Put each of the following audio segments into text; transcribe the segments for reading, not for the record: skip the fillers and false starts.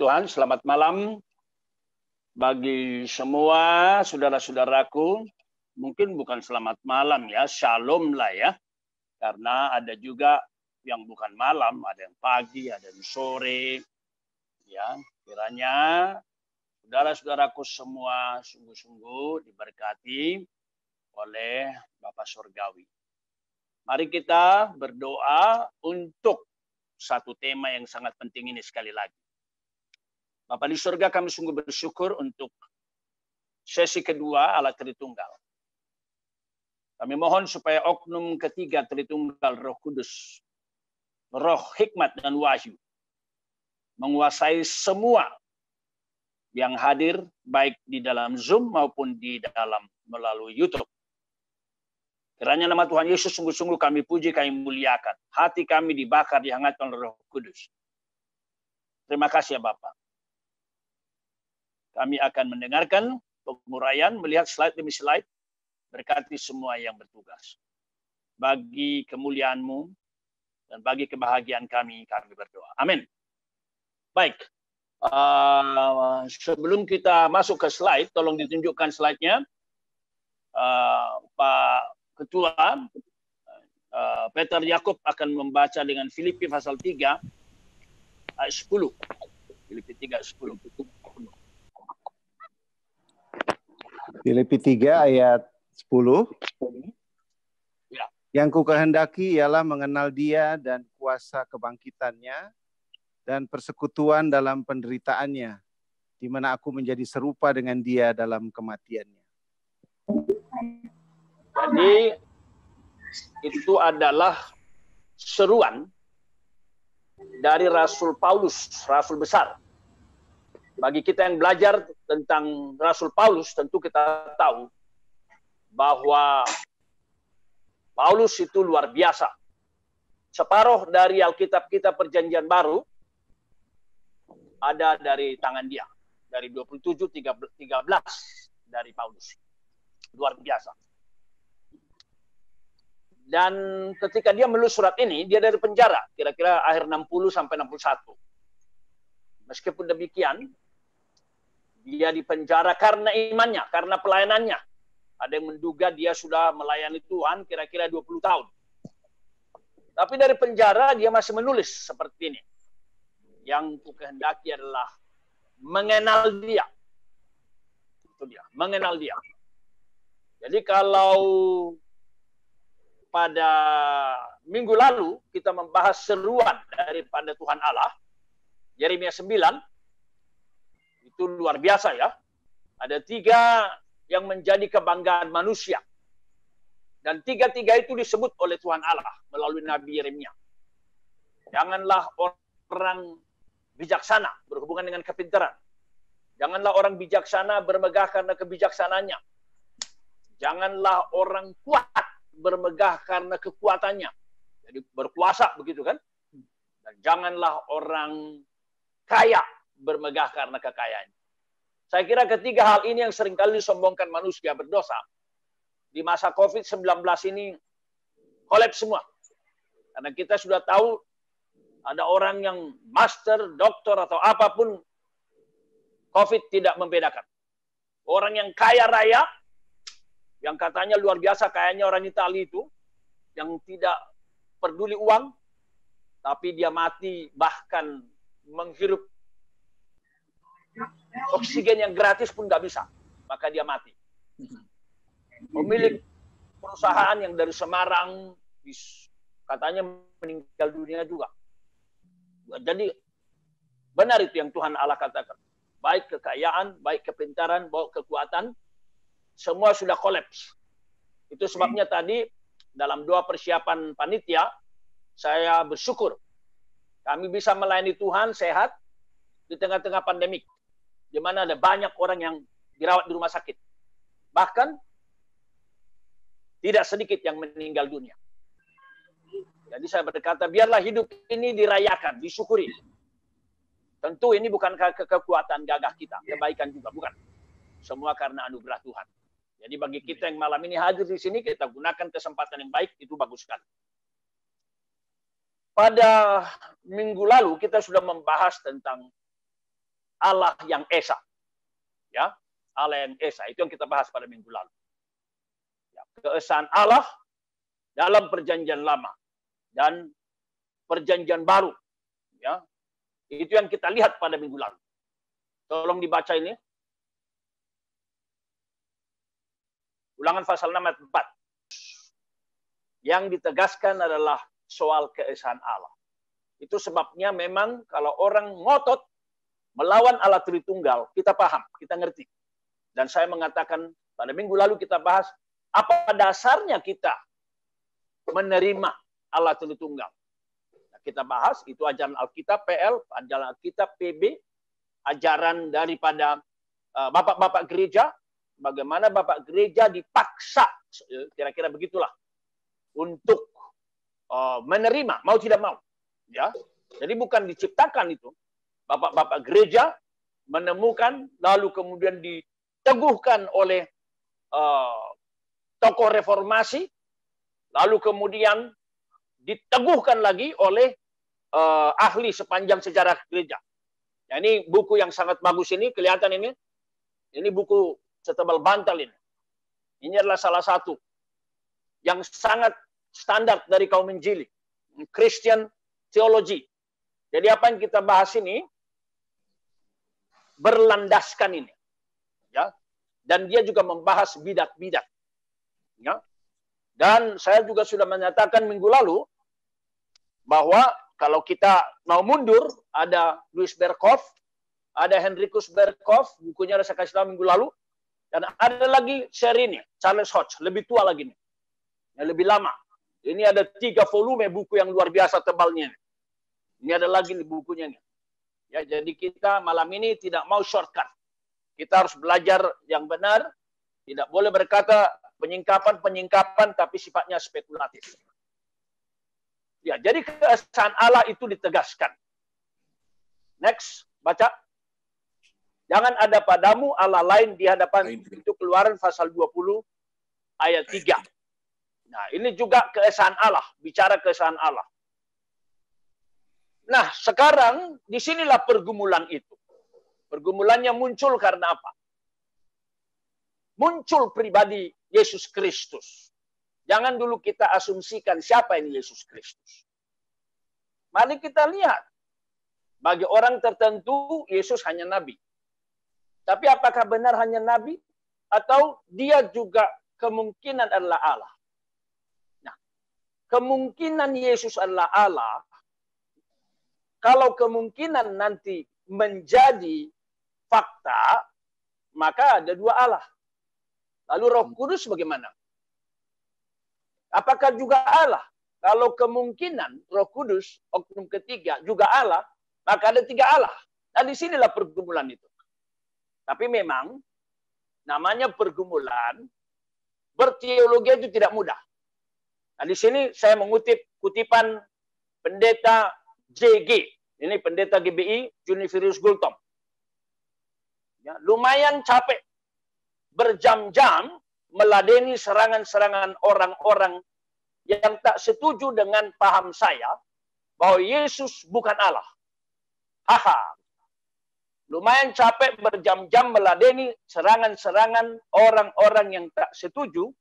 Tuhan, selamat malam bagi semua saudara-saudaraku. Mungkin bukan selamat malam ya, shalom lah ya. Karena ada juga yang bukan malam, ada yang pagi, ada yang sore. Ya, kiranya saudara-saudaraku semua sungguh-sungguh diberkati oleh Bapa Surgawi. Mari kita berdoa untuk satu tema yang sangat penting ini sekali lagi. Bapa di surga, kami sungguh bersyukur untuk sesi kedua Allah Tritunggal. Kami mohon supaya oknum ketiga Tritunggal Roh Kudus, Roh Hikmat dan Wahyu, menguasai semua yang hadir baik di dalam Zoom maupun di dalam melalui YouTube. Kiranya nama Tuhan Yesus sungguh-sungguh kami puji, kami muliakan. Hati kami dibakar, dihangatkan oleh Roh Kudus. Terima kasih ya Bapak. Kami akan mendengarkan penguraian, melihat slide demi slide. Berkati semua yang bertugas. Bagi kemuliaan-Mu dan bagi kebahagiaan kami berdoa. Amin. Baik. Sebelum kita masuk ke slide, tolong ditunjukkan slide-nya. Pak Ketua Peter Yakub akan membaca dengan Filipi pasal 3 ayat 10. Filipi 3 ayat 10. Filipi 3 ayat 10. Ya. Yang ku kehendaki ialah mengenal Dia dan kuasa kebangkitannya dan persekutuan dalam penderitaannya, di mana aku menjadi serupa dengan Dia dalam kematiannya. Jadi itu adalah seruan dari Rasul Paulus, Rasul besar. Bagi kita yang belajar tentang Rasul Paulus, tentu kita tahu bahwa Paulus itu luar biasa. Separuh dari Alkitab kita Perjanjian Baru ada dari tangan dia. Dari 27, 13 dari Paulus. Luar biasa. Dan ketika dia menulis surat ini, dia dari penjara, kira-kira akhir 60 sampai 61. Meskipun demikian, dia di penjara karena imannya, karena pelayanannya. Ada yang menduga dia sudah melayani Tuhan kira-kira 20 tahun. Tapi dari penjara dia masih menulis seperti ini. Yang ku kehendaki adalah mengenal dia. Itu dia, mengenal dia. Jadi kalau pada minggu lalu kita membahas seruan daripada Tuhan Allah, Yeremia 9, itu luar biasa ya. Ada 3 yang menjadi kebanggaan manusia. Dan 3 itu disebut oleh Tuhan Allah melalui Nabi Yeremia. Janganlah orang bijaksana berhubungan dengan kepintaran. Janganlah orang bijaksana bermegah karena kebijaksanaannya. Janganlah orang kuat bermegah karena kekuatannya. Jadi berkuasa begitu kan? Dan janganlah orang kaya bermegah karena kekayaannya. Saya kira ketiga hal ini yang seringkali disombongkan manusia berdosa. Di masa COVID-19 ini kolaps semua. Karena kita sudah tahu ada orang yang master, doktor atau apapun, COVID tidak membedakan. Orang yang kaya raya, yang katanya luar biasa kayaknya orang Italia itu, yang tidak peduli uang, tapi dia mati bahkan menghirup oksigen yang gratis pun nggak bisa, maka dia mati. Pemilik perusahaan yang dari Semarang, katanya meninggal dunia juga. Jadi benar itu yang Tuhan Allah katakan. Baik kekayaan, baik kepintaran, baik kekuatan, semua sudah kolaps. Itu sebabnya tadi dalam doa persiapan panitia, saya bersyukur kami bisa melayani Tuhan sehat di tengah-tengah pandemik, di mana ada banyak orang yang dirawat di rumah sakit. Bahkan tidak sedikit yang meninggal dunia. Jadi saya berkata, biarlah hidup ini dirayakan, disyukuri. Tentu ini bukan kekuatan gagah kita, kebaikan juga, bukan. Semua karena anugerah Tuhan. Jadi bagi kita yang malam ini hadir di sini, kita gunakan kesempatan yang baik, itu bagus sekali. Pada minggu lalu kita sudah membahas tentang Allah yang Esa. Ya, Allah yang Esa. Itu yang kita bahas pada minggu lalu. Ya, keesaan Allah dalam perjanjian lama dan perjanjian baru. Ya, itu yang kita lihat pada minggu lalu. Tolong dibaca ini. Ulangan pasal 6 ayat 4. Yang ditegaskan adalah soal keesaan Allah. Itu sebabnya memang kalau orang ngotot melawan Allah Tritunggal, kita paham, kita ngerti. Dan saya mengatakan pada minggu lalu kita bahas apa dasarnya kita menerima Allah Tritunggal. Nah, kita bahas itu ajaran Alkitab PL, ajaran Alkitab PB, ajaran daripada bapak-bapak gereja, bagaimana bapak gereja dipaksa, kira-kira begitulah, untuk menerima, mau tidak mau. Ya, jadi bukan diciptakan itu. Bapak-bapak gereja menemukan, lalu kemudian diteguhkan oleh tokoh reformasi, lalu kemudian diteguhkan lagi oleh ahli sepanjang sejarah gereja. Ya, ini buku yang sangat bagus ini, kelihatan ini. Ini buku setebal bantal ini. Ini adalah salah satu yang sangat standar dari kaum Injili, Christian Theology. Jadi apa yang kita bahas ini berlandaskan ini, ya. Dan dia juga membahas bidat-bidat, ya. Dan saya juga sudah menyatakan minggu lalu bahwa kalau kita mau mundur, ada Louis Berkhof, ada Henricus Berkhof, bukunya saya kasih tahu minggu lalu, dan ada lagi seri ini, Charles Hodge, lebih tua lagi nih, yang lebih lama. Ini ada 3 volume buku yang luar biasa tebalnya. Ini ada lagi nih bukunya nih. Ya, jadi kita malam ini tidak mau shortcut. Kita harus belajar yang benar. Tidak boleh berkata penyingkapan, tapi sifatnya spekulatif. Ya, jadi keesaan Allah itu ditegaskan. Next, baca. Jangan ada padamu Allah lain di hadapan. Itu Keluaran pasal 20 ayat 3. Nah, ini juga keesaan Allah, bicara keesaan Allah. Nah, sekarang disinilah pergumulan itu. Pergumulannya muncul karena apa? Muncul pribadi Yesus Kristus. Jangan dulu kita asumsikan siapa ini Yesus Kristus. Mari kita lihat. Bagi orang tertentu, Yesus hanya nabi. Tapi apakah benar hanya nabi? Atau dia juga kemungkinan adalah Allah? Nah, kemungkinan Yesus adalah Allah, kalau kemungkinan nanti menjadi fakta, maka ada 2 Allah. Lalu Roh Kudus bagaimana? Apakah juga Allah? Kalau kemungkinan Roh Kudus, oknum ketiga, juga Allah, maka ada 3 Allah. Nah, disinilah pergumulan itu. Tapi memang, namanya pergumulan, berteologi itu tidak mudah. Nah, di sini saya mengutip kutipan pendeta JG, ini pendeta GBI, Juniferius Gultom. Ya, lumayan capek, berjam-jam meladeni serangan-serangan orang-orang yang tak setuju dengan paham saya bahwa Yesus bukan Allah. Haha. Lumayan capek berjam-jam meladeni serangan-serangan orang-orang yang tak setuju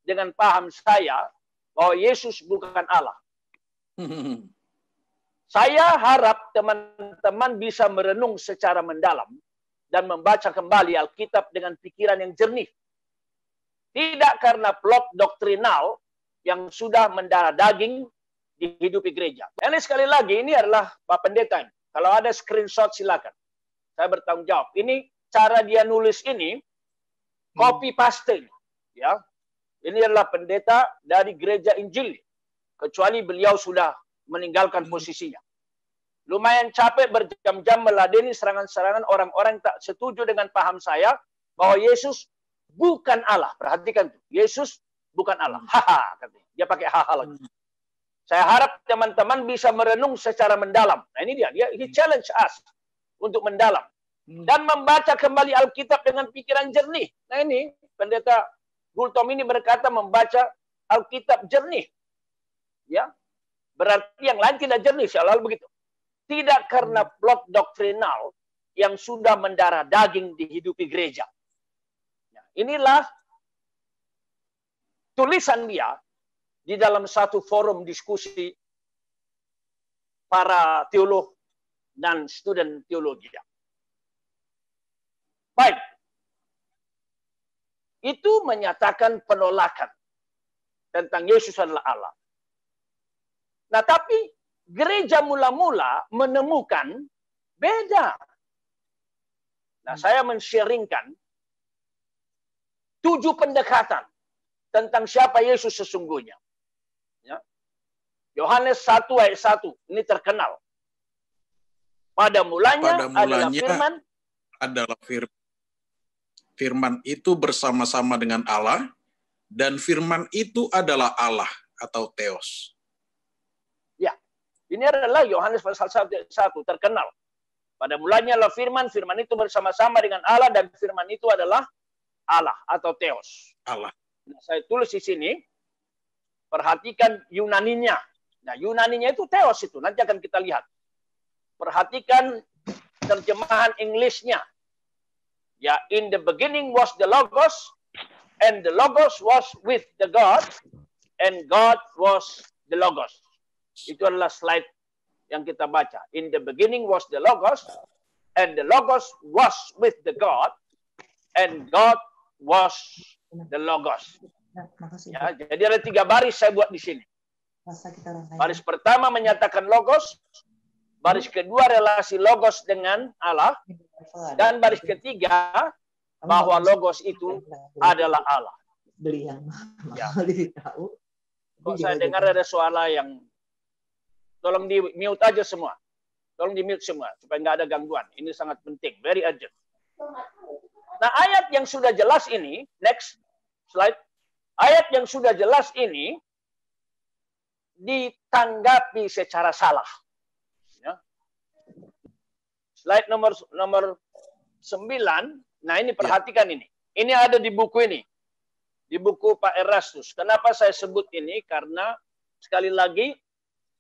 dengan paham saya bahwa Yesus bukan Allah. Saya harap teman-teman bisa merenung secara mendalam dan membaca kembali Alkitab dengan pikiran yang jernih. Tidak karena plot doktrinal yang sudah mendarah daging di hidup gereja. Ini sekali lagi, ini adalah Pak Pendeta. Kalau ada screenshot silakan. Saya bertanggung jawab. Ini cara dia nulis ini, copy paste. Ya. Ini adalah pendeta dari gereja Injil. Kecuali beliau sudah meninggalkan posisinya. Lumayan capek berjam-jam meladeni serangan-serangan orang-orang tak setuju dengan paham saya bahwa Yesus bukan Allah. Perhatikan tuh. Yesus bukan Allah. Haha, katanya. Dia pakai haha lagi. Saya harap teman-teman bisa merenung secara mendalam. Nah, ini dia. He challenge us untuk mendalam dan membaca kembali Alkitab dengan pikiran jernih. Nah, ini pendeta Gultom ini berkata membaca Alkitab jernih. Ya. Berarti yang lain tidak jernih, selalu begitu. Tidak karena plot doktrinal yang sudah mendarah daging dihidupi gereja. Nah, inilah tulisan dia di dalam satu forum diskusi para teolog dan student teologi. Baik. Itu menyatakan penolakan tentang Yesus adalah Allah. Nah, tapi gereja mula-mula menemukan beda. Nah, saya men-sharingkan 7 pendekatan tentang siapa Yesus sesungguhnya. Ya. Yohanes 1 ayat 1, ini terkenal. Pada mulanya adalah firman. Adalah firman itu bersama-sama dengan Allah, dan firman itu adalah Allah atau Theos. Ya, ini adalah Yohanes pasal 1 terkenal. Pada mulanya adalah firman, firman itu bersama-sama dengan Allah, dan firman itu adalah Allah atau Theos. Allah. Nah, saya tulis di sini, perhatikan Yunaninya. Nah, Yunaninya itu Theos itu, nanti akan kita lihat. Perhatikan terjemahan Inggrisnya. Ya, in the beginning was the Logos, and the Logos was with the God, and God was the Logos. Itu adalah slide yang kita baca. In the beginning was the Logos, and the Logos was with the God, and God was the Logos. Ya, jadi ada 3 baris saya buat di sini. Baris pertama menyatakan Logos, baris kedua relasi Logos dengan Allah, dan baris ketiga bahwa Logos itu adalah Allah. Ya. Kok saya dengar ada suara yang tolong di mute aja semua. Tolong di mute semua supaya nggak ada gangguan. Ini sangat penting, very urgent. Nah, ayat yang sudah jelas ini, next slide. Ayat yang sudah jelas ini ditanggapi secara salah. Ya. Slide nomor 9. Nah, ini perhatikan ini. Ini ada di buku ini. Di buku Pak Erastus. Kenapa saya sebut ini? Karena sekali lagi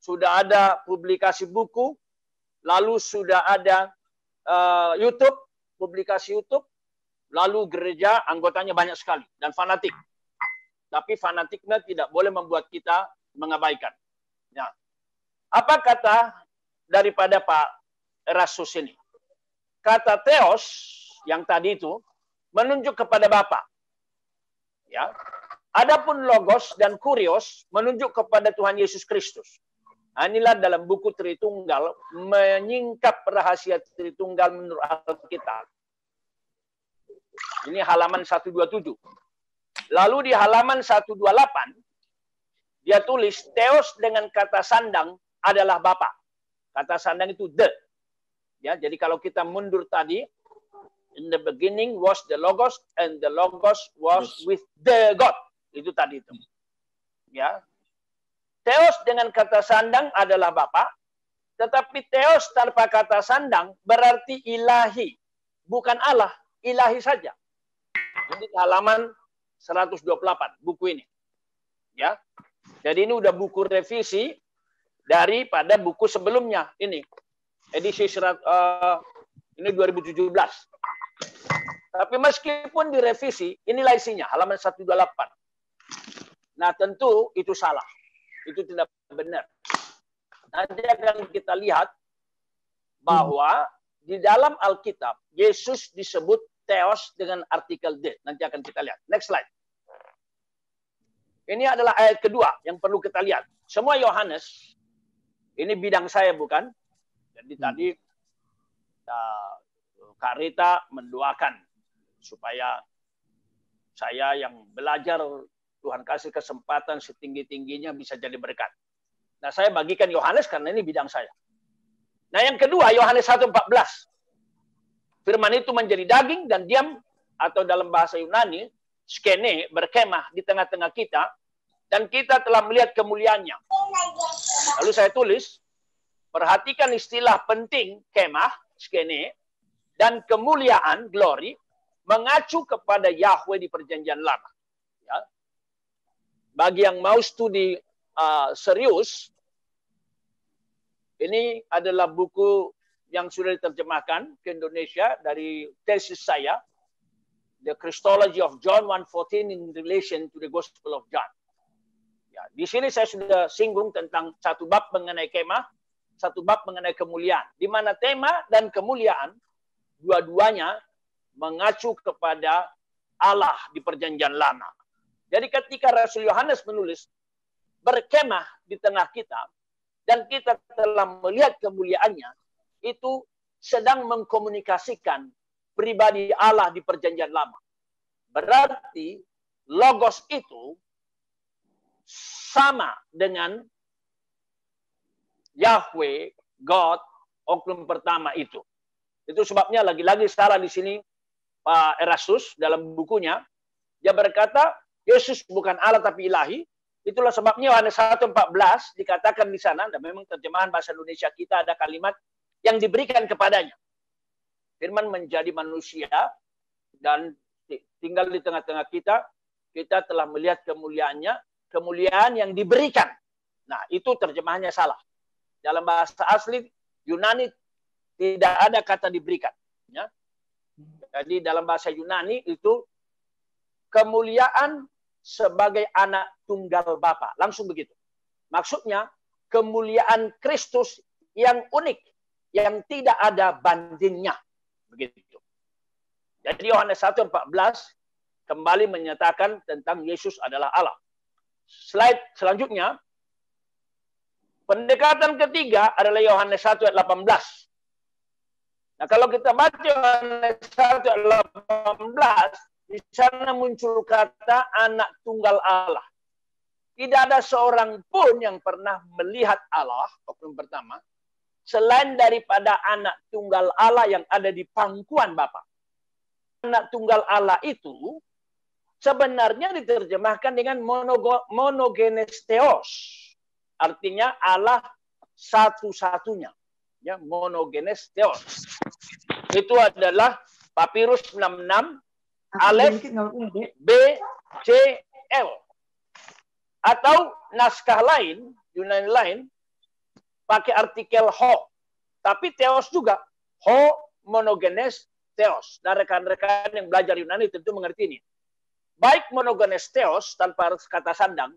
sudah ada publikasi buku, lalu sudah ada YouTube, publikasi YouTube, lalu gereja anggotanya banyak sekali dan fanatik. Tapi fanatiknya tidak boleh membuat kita mengabaikan. Ya. Apa kata daripada Pak Erastus ini? Kata Theos yang tadi itu menunjuk kepada Bapa. Ya. Adapun Logos dan Kurios menunjuk kepada Tuhan Yesus Kristus. Nah, inilah dalam buku Tritunggal menyingkap rahasia Tritunggal menurut Alkitab. Ini halaman 127. Lalu di halaman 128 dia tulis Theos dengan kata sandang adalah Bapa. Kata sandang itu the. Ya, jadi kalau kita mundur tadi, in the beginning was the Logos, and the Logos was with the God. Itu tadi itu. Ya. Theos dengan kata sandang adalah Bapa, tetapi Theos tanpa kata sandang berarti ilahi, bukan Allah, ilahi saja. Jadi halaman 128 buku ini. Ya. Jadi ini udah buku revisi daripada buku sebelumnya ini. Edisi ini 2017. Tapi meskipun direvisi, inilah isinya, halaman 128. Nah, tentu itu salah. Itu tidak benar. Nanti akan kita lihat bahwa di dalam Alkitab, Yesus disebut Theos dengan artikel D. Nanti akan kita lihat. Next slide. Ini adalah ayat kedua yang perlu kita lihat. Semua Yohanes, ini bidang saya bukan? Jadi tadi Kak Rita mendoakan supaya saya yang belajar, Tuhan kasih kesempatan setinggi-tingginya bisa jadi berkat. Nah, saya bagikan Yohanes karena ini bidang saya. Nah, yang kedua, Yohanes 1:14. Firman itu menjadi daging dan diam, atau dalam bahasa Yunani, skene, berkemah di tengah-tengah kita, dan kita telah melihat kemuliaannya. Lalu saya tulis, perhatikan istilah penting, kemah, skene, dan kemuliaan, glory, mengacu kepada Yahweh di perjanjian lama. Ya. Bagi yang mau studi serius, ini adalah buku yang sudah diterjemahkan ke Indonesia dari tesis saya, The Christology of John 1:14 in relation to the Gospel of John. Ya, di sini saya sudah singgung tentang satu bab mengenai kemah, satu bab mengenai kemuliaan. Di mana tema dan kemuliaan dua-duanya mengacu kepada Allah di Perjanjian Lama. Jadi ketika Rasul Yohanes menulis berkemah di tengah kita dan kita telah melihat kemuliaannya, itu sedang mengkomunikasikan pribadi Allah di Perjanjian Lama. Berarti logos itu sama dengan Yahweh, God, oknum pertama itu. Itu sebabnya lagi-lagi salah di sini Pak Erastus dalam bukunya. Dia berkata, Yesus bukan Allah tapi ilahi. Itulah sebabnya Yohanes 1:14 dikatakan di sana, dan memang terjemahan bahasa Indonesia kita ada kalimat yang diberikan kepadanya. Firman menjadi manusia dan tinggal di tengah-tengah kita. Kita telah melihat kemuliaannya, kemuliaan yang diberikan. Nah, itu terjemahannya salah. Dalam bahasa asli Yunani tidak ada kata diberikan. Ya. Jadi dalam bahasa Yunani itu kemuliaan sebagai anak tunggal Bapa. Langsung begitu. Maksudnya kemuliaan Kristus yang unik, yang tidak ada bandingnya. Begitu. Jadi Yohanes 1:14 kembali menyatakan tentang Yesus adalah Allah. Slide selanjutnya. Pendekatan ketiga adalah Yohanes 1:18. Nah, kalau kita baca Yohanes 1:18, di sana muncul kata anak tunggal Allah. Tidak ada seorang pun yang pernah melihat Allah, oknum pertama, selain daripada anak tunggal Allah yang ada di pangkuan Bapa. Anak tunggal Allah itu sebenarnya diterjemahkan dengan monogenes theos. Artinya Allah satu-satunya. Ya, monogenes theos. Itu adalah Papirus 66 Alef B C L. Atau naskah lain, Yunani lain, pakai artikel ho. Tapi theos juga. Ho monogenes theos. Dan rekan-rekan yang belajar Yunani tentu mengerti ini. Baik monogenes theos tanpa kata sandang,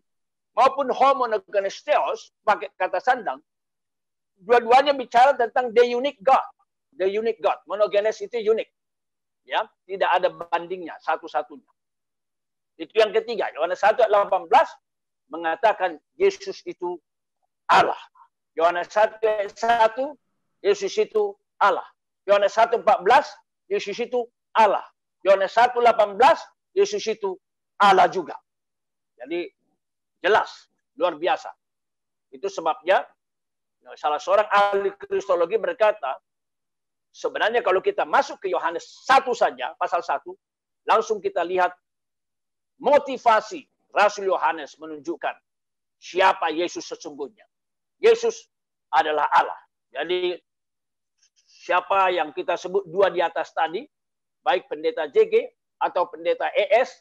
maupun ho monogenes theos pakai kata sandang, dua-duanya bicara tentang the unique God. The unique God. Monogenes itu unik. Ya, tidak ada bandingnya, satu-satunya. Itu yang ketiga. Yohanes 1:18 mengatakan Yesus itu Allah. Yohanes 1:1 Yesus itu Allah. Yohanes 1:14 Yesus itu Allah. Yohanes 1:18 Yesus itu Allah juga. Jadi jelas, luar biasa. Itu sebabnya salah seorang ahli kristologi berkata, sebenarnya kalau kita masuk ke Yohanes 1 saja, pasal 1, langsung kita lihat motivasi Rasul Yohanes menunjukkan siapa Yesus sesungguhnya. Yesus adalah Allah. Jadi siapa yang kita sebut dua di atas tadi, baik pendeta JG atau pendeta ES,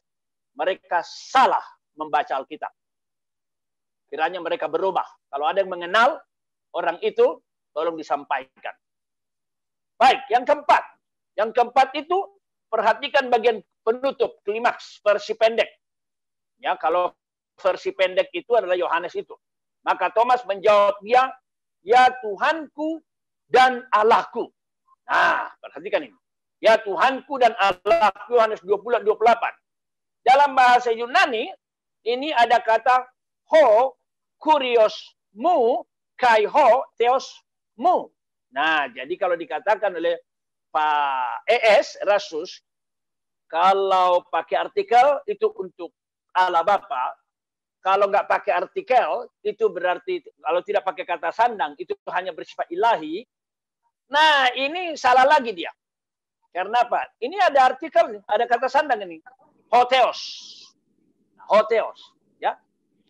mereka salah membaca Alkitab. Kiranya mereka berubah. Kalau ada yang mengenal orang itu, tolong disampaikan. Baik, yang keempat. Yang keempat itu, perhatikan bagian penutup, klimaks, versi pendek. Ya, kalau versi pendek itu adalah Yohanes itu. Maka Thomas menjawab dia, ya Tuhanku dan Allahku. Nah, perhatikan ini. Ya Tuhanku dan Allahku, Yohanes 20:28. Dalam bahasa Yunani, ini ada kata ho, kurios mu, kai ho, theos mu. Nah, jadi kalau dikatakan oleh Pak ES, Rasus, kalau pakai artikel itu untuk Allah Bapa, kalau nggak pakai artikel, itu berarti, kalau tidak pakai kata sandang, itu hanya bersifat ilahi. Nah, ini salah lagi dia. Karena apa? Ini ada artikel, ada kata sandang ini. Hotheos. Hotheos. Ya.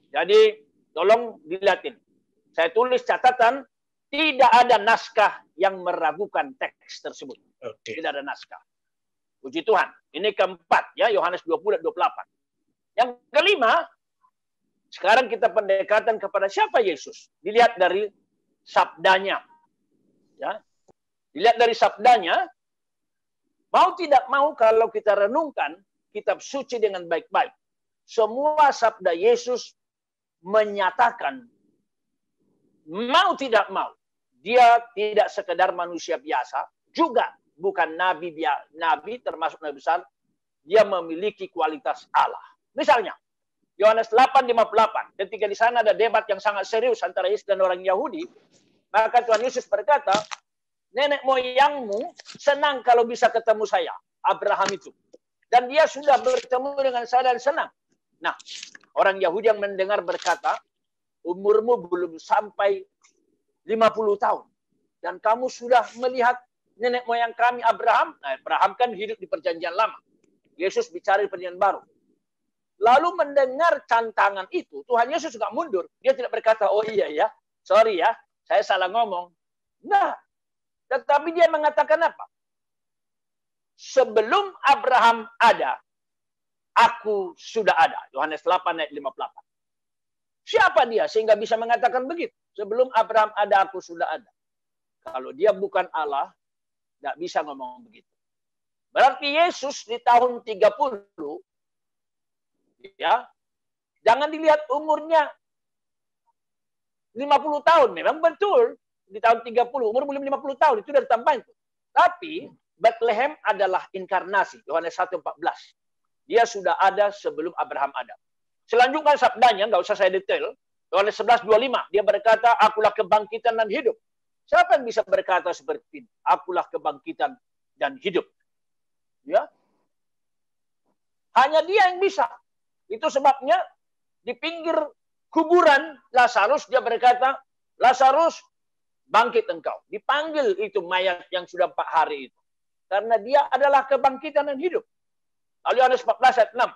Jadi, tolong dilihatin. Saya tulis catatan, tidak ada naskah yang meragukan teks tersebut. Okay. Tidak ada naskah. Puji Tuhan. Ini keempat, ya, Yohanes 20:28. Yang kelima, sekarang kita pendekatan kepada siapa Yesus. Dilihat dari sabdanya. Ya. Dilihat dari sabdanya, mau tidak mau kalau kita renungkan kitab suci dengan baik-baik, semua sabda Yesus menyatakan, mau tidak mau, dia tidak sekedar manusia biasa, juga bukan nabi termasuk nabi besar, dia memiliki kualitas Allah. Misalnya, Yohanes 8:58, ketika di sana ada debat yang sangat serius antara Yesus dan orang Yahudi, maka Tuhan Yesus berkata, nenek moyangmu senang kalau bisa ketemu saya, Abraham itu. Dan dia sudah bertemu dengan saya dan senang. Nah, orang Yahudi yang mendengar berkata, umurmu belum sampai 50 tahun. Dan kamu sudah melihat nenek moyang kami Abraham. Nah, Abraham kan hidup di perjanjian lama. Yesus bicara di perjanjian baru. Lalu mendengar tantangan itu, Tuhan Yesus juga mundur. Dia tidak berkata, oh iya ya, sorry ya, saya salah ngomong. Nah, tetapi dia mengatakan apa? Sebelum Abraham ada, aku sudah ada. Yohanes 8:58. Siapa dia sehingga bisa mengatakan begitu? Sebelum Abraham ada, aku sudah ada. Kalau dia bukan Allah, tidak bisa ngomong begitu. Berarti Yesus di tahun 30, ya, jangan dilihat umurnya 50 tahun. Memang betul, di tahun 30, umur belum 50 tahun, itu dari tambahan. Tapi, Bethlehem adalah inkarnasi, Yohanes 1:14. Dia sudah ada sebelum Abraham ada. Selanjutnya sabdanya, nggak usah saya detail, Yohanes 11:25, dia berkata, akulah kebangkitan dan hidup. Siapa yang bisa berkata seperti ini? Akulah kebangkitan dan hidup. Ya, hanya dia yang bisa. Itu sebabnya di pinggir kuburan Lazarus dia berkata, Lazarus bangkit engkau. Dipanggil itu mayat yang sudah 4 hari itu. Karena dia adalah kebangkitan dan hidup. Lalu Yohanes 14:6.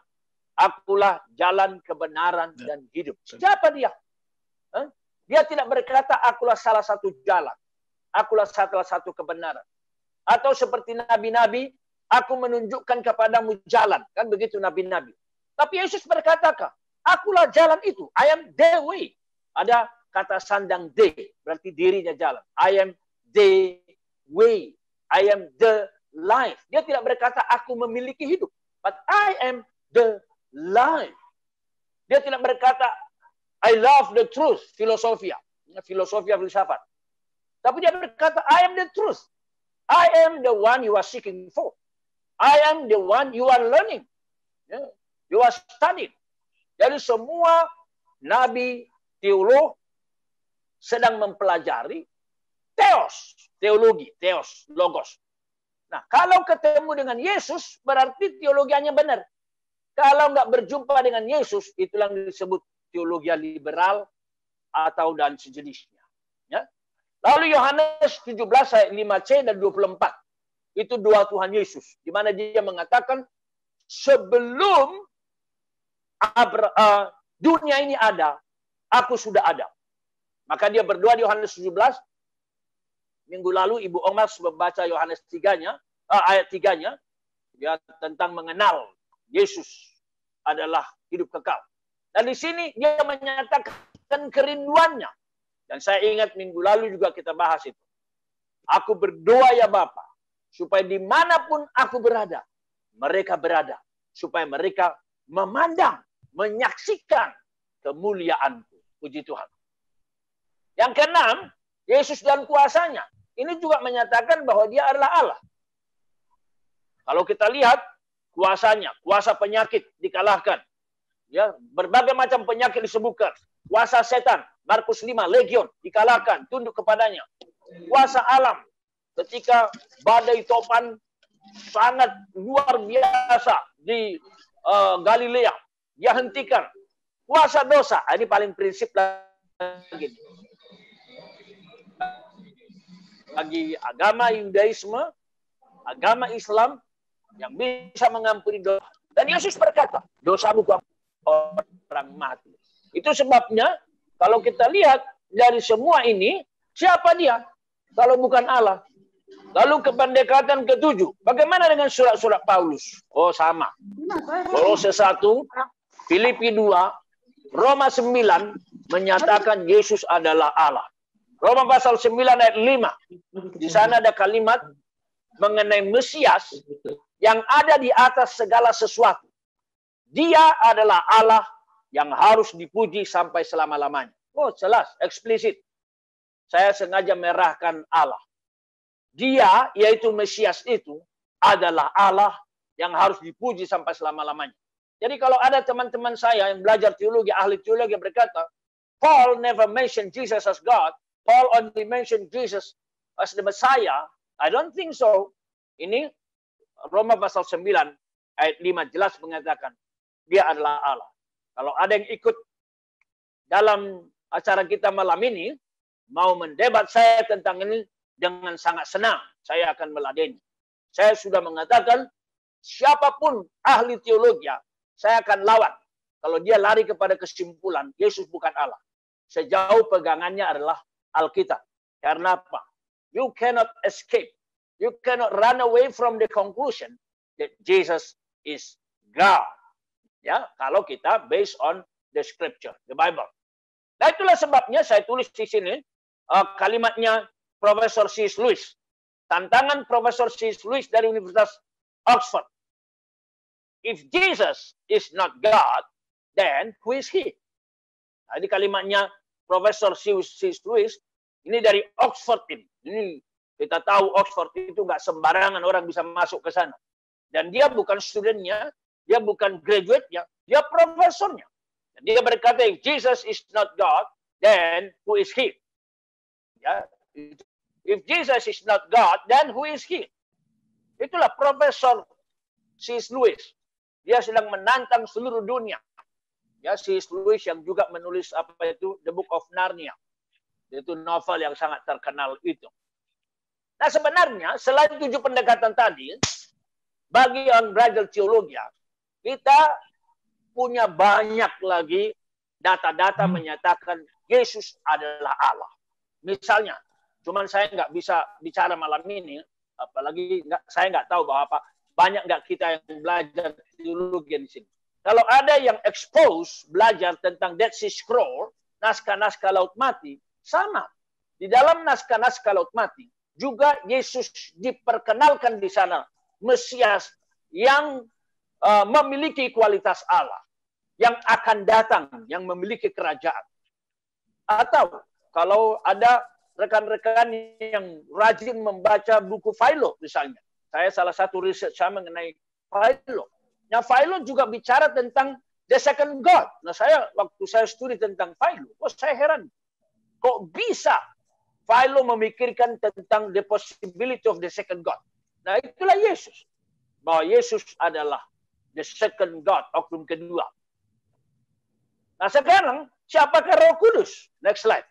Akulah jalan kebenaran dan hidup. Siapa dia? Dia tidak berkata akulah salah satu jalan. Akulah salah satu kebenaran. Atau seperti nabi-nabi, aku menunjukkan kepadamu jalan. Kan begitu nabi-nabi. Tapi Yesus berkata, akulah jalan itu. I am the way. Ada kata sandang the, berarti dirinya jalan. I am the way. I am the life. Dia tidak berkata aku memiliki hidup. But I am the life. Dia tidak berkata I love the truth. Filosofia filsafat. Tapi dia berkata I am the truth. I am the one you are seeking for. I am the one you are learning. You are studying. Jadi semua nabi, teolog sedang mempelajari theos, teologi, theos, logos. Nah, kalau ketemu dengan Yesus, berarti teologianya benar. Kalau nggak berjumpa dengan Yesus, itulah yang disebut teologi liberal atau dan sejenisnya. Ya. Lalu Yohanes 17 ayat 5c dan 24. Itu doa Tuhan Yesus. Di mana dia mengatakan, sebelum dunia ini ada, aku sudah ada. Maka dia berdoa di Yohanes 17. Minggu lalu Ibu Omas membaca Yohanes 3-nya, ayat 3-nya, ya, tentang mengenal Yesus adalah hidup kekal. Dan di sini dia menyatakan kerinduannya. Dan saya ingat minggu lalu juga kita bahas itu. Aku berdoa ya Bapa, supaya dimanapun aku berada, mereka berada. Supaya mereka memandang, menyaksikan kemuliaanku. Puji Tuhan. Yang keenam, Yesus dan kuasanya. Ini juga menyatakan bahwa dia adalah Allah. Kalau kita lihat kuasanya, kuasa penyakit dikalahkan. Ya, berbagai macam penyakit disebutkan. Kuasa setan, Markus 5, legion dikalahkan, tunduk kepadanya. Kuasa alam, ketika badai topan sangat luar biasa di Galilea, dia hentikan. Kuasa dosa, ini paling prinsip lagi. Bagi agama Yudaisme, agama Islam yang bisa mengampuni dosa. Dan Yesus berkata, dosamu orang mati. Itu sebabnya kalau kita lihat dari semua ini, siapa dia? Kalau bukan Allah. Lalu kependekatan ke-7. Bagaimana dengan surat-surat Paulus? Oh, sama. Kolose 1, Filipi 2, Roma 9 menyatakan Yesus adalah Allah. Roma pasal 9 ayat 5. Di sana ada kalimat mengenai Mesias yang ada di atas segala sesuatu. Dia adalah Allah yang harus dipuji sampai selama-lamanya. Oh, jelas, eksplisit. Saya sengaja merahkan Allah. Dia, yaitu Mesias itu, adalah Allah yang harus dipuji sampai selama-lamanya. Jadi kalau ada teman-teman saya yang belajar teologi, ahli teologi berkata, Paul never mentioned Jesus as God, Paul only mentioned Jesus as the Messiah, I don't think so. Ini Roma pasal 9 ayat 5 jelas mengatakan, dia adalah Allah. Kalau ada yang ikut dalam acara kita malam ini, mau mendebat saya tentang ini, dengan sangat senang, saya akan meladeni. Saya sudah mengatakan, siapapun ahli teologi, saya akan lawan. Kalau dia lari kepada kesimpulan, Yesus bukan Allah. Sejauh pegangannya adalah Alkitab. Karena apa? You cannot escape. You cannot run away from the conclusion that Jesus is God. Ya, kalau kita based on the scripture, the Bible. Nah, itulah sebabnya saya tulis di sini kalimatnya Profesor C.S. Lewis. Tantangan Profesor C.S. Lewis dari Universitas Oxford. If Jesus is not God, then who is he? Nah, ini kalimatnya Profesor C.S. Lewis. Ini dari Oxford ini. Ini kita tahu Oxford itu nggak sembarangan orang bisa masuk ke sana. Dan dia bukan studennya, dia bukan graduate-nya, dia profesornya. Dan dia berkata, if Jesus is not God, then who is he? Ya, if Jesus is not God, then who is he? Itulah Profesor C.S. Lewis. Dia sedang menantang seluruh dunia. Ya, C.S. Lewis yang juga menulis apa itu The Book of Narnia. Itu novel yang sangat terkenal itu. Nah, sebenarnya selain 7 pendekatan tadi, bagi orang belajar teologi, kita punya banyak lagi data-data menyatakan Yesus adalah Allah. Misalnya, cuman saya nggak bisa bicara malam ini, apalagi saya nggak tahu bahwa apa banyak nggak kita yang belajar teologi di sini. Kalau ada yang expose belajar tentang Dead Sea Scroll, naskah-naskah Laut Mati, sama. Di dalam naskah-naskah Laut Mati, juga Yesus diperkenalkan di sana, Mesias yang memiliki kualitas Allah, yang akan datang, yang memiliki kerajaan. Atau kalau ada rekan-rekan yang rajin membaca buku Philo misalnya. Saya salah satu riset saya mengenai Philo. Nah, Philo juga bicara tentang the second God. Nah, waktu saya studi tentang Philo, saya heran. Kok bisa Philo memikirkan tentang the possibility of the second God? Nah, itulah Yesus. Bahwa Yesus adalah the second God, oknum kedua. Nah, sekarang siapakah Roh Kudus? Next slide.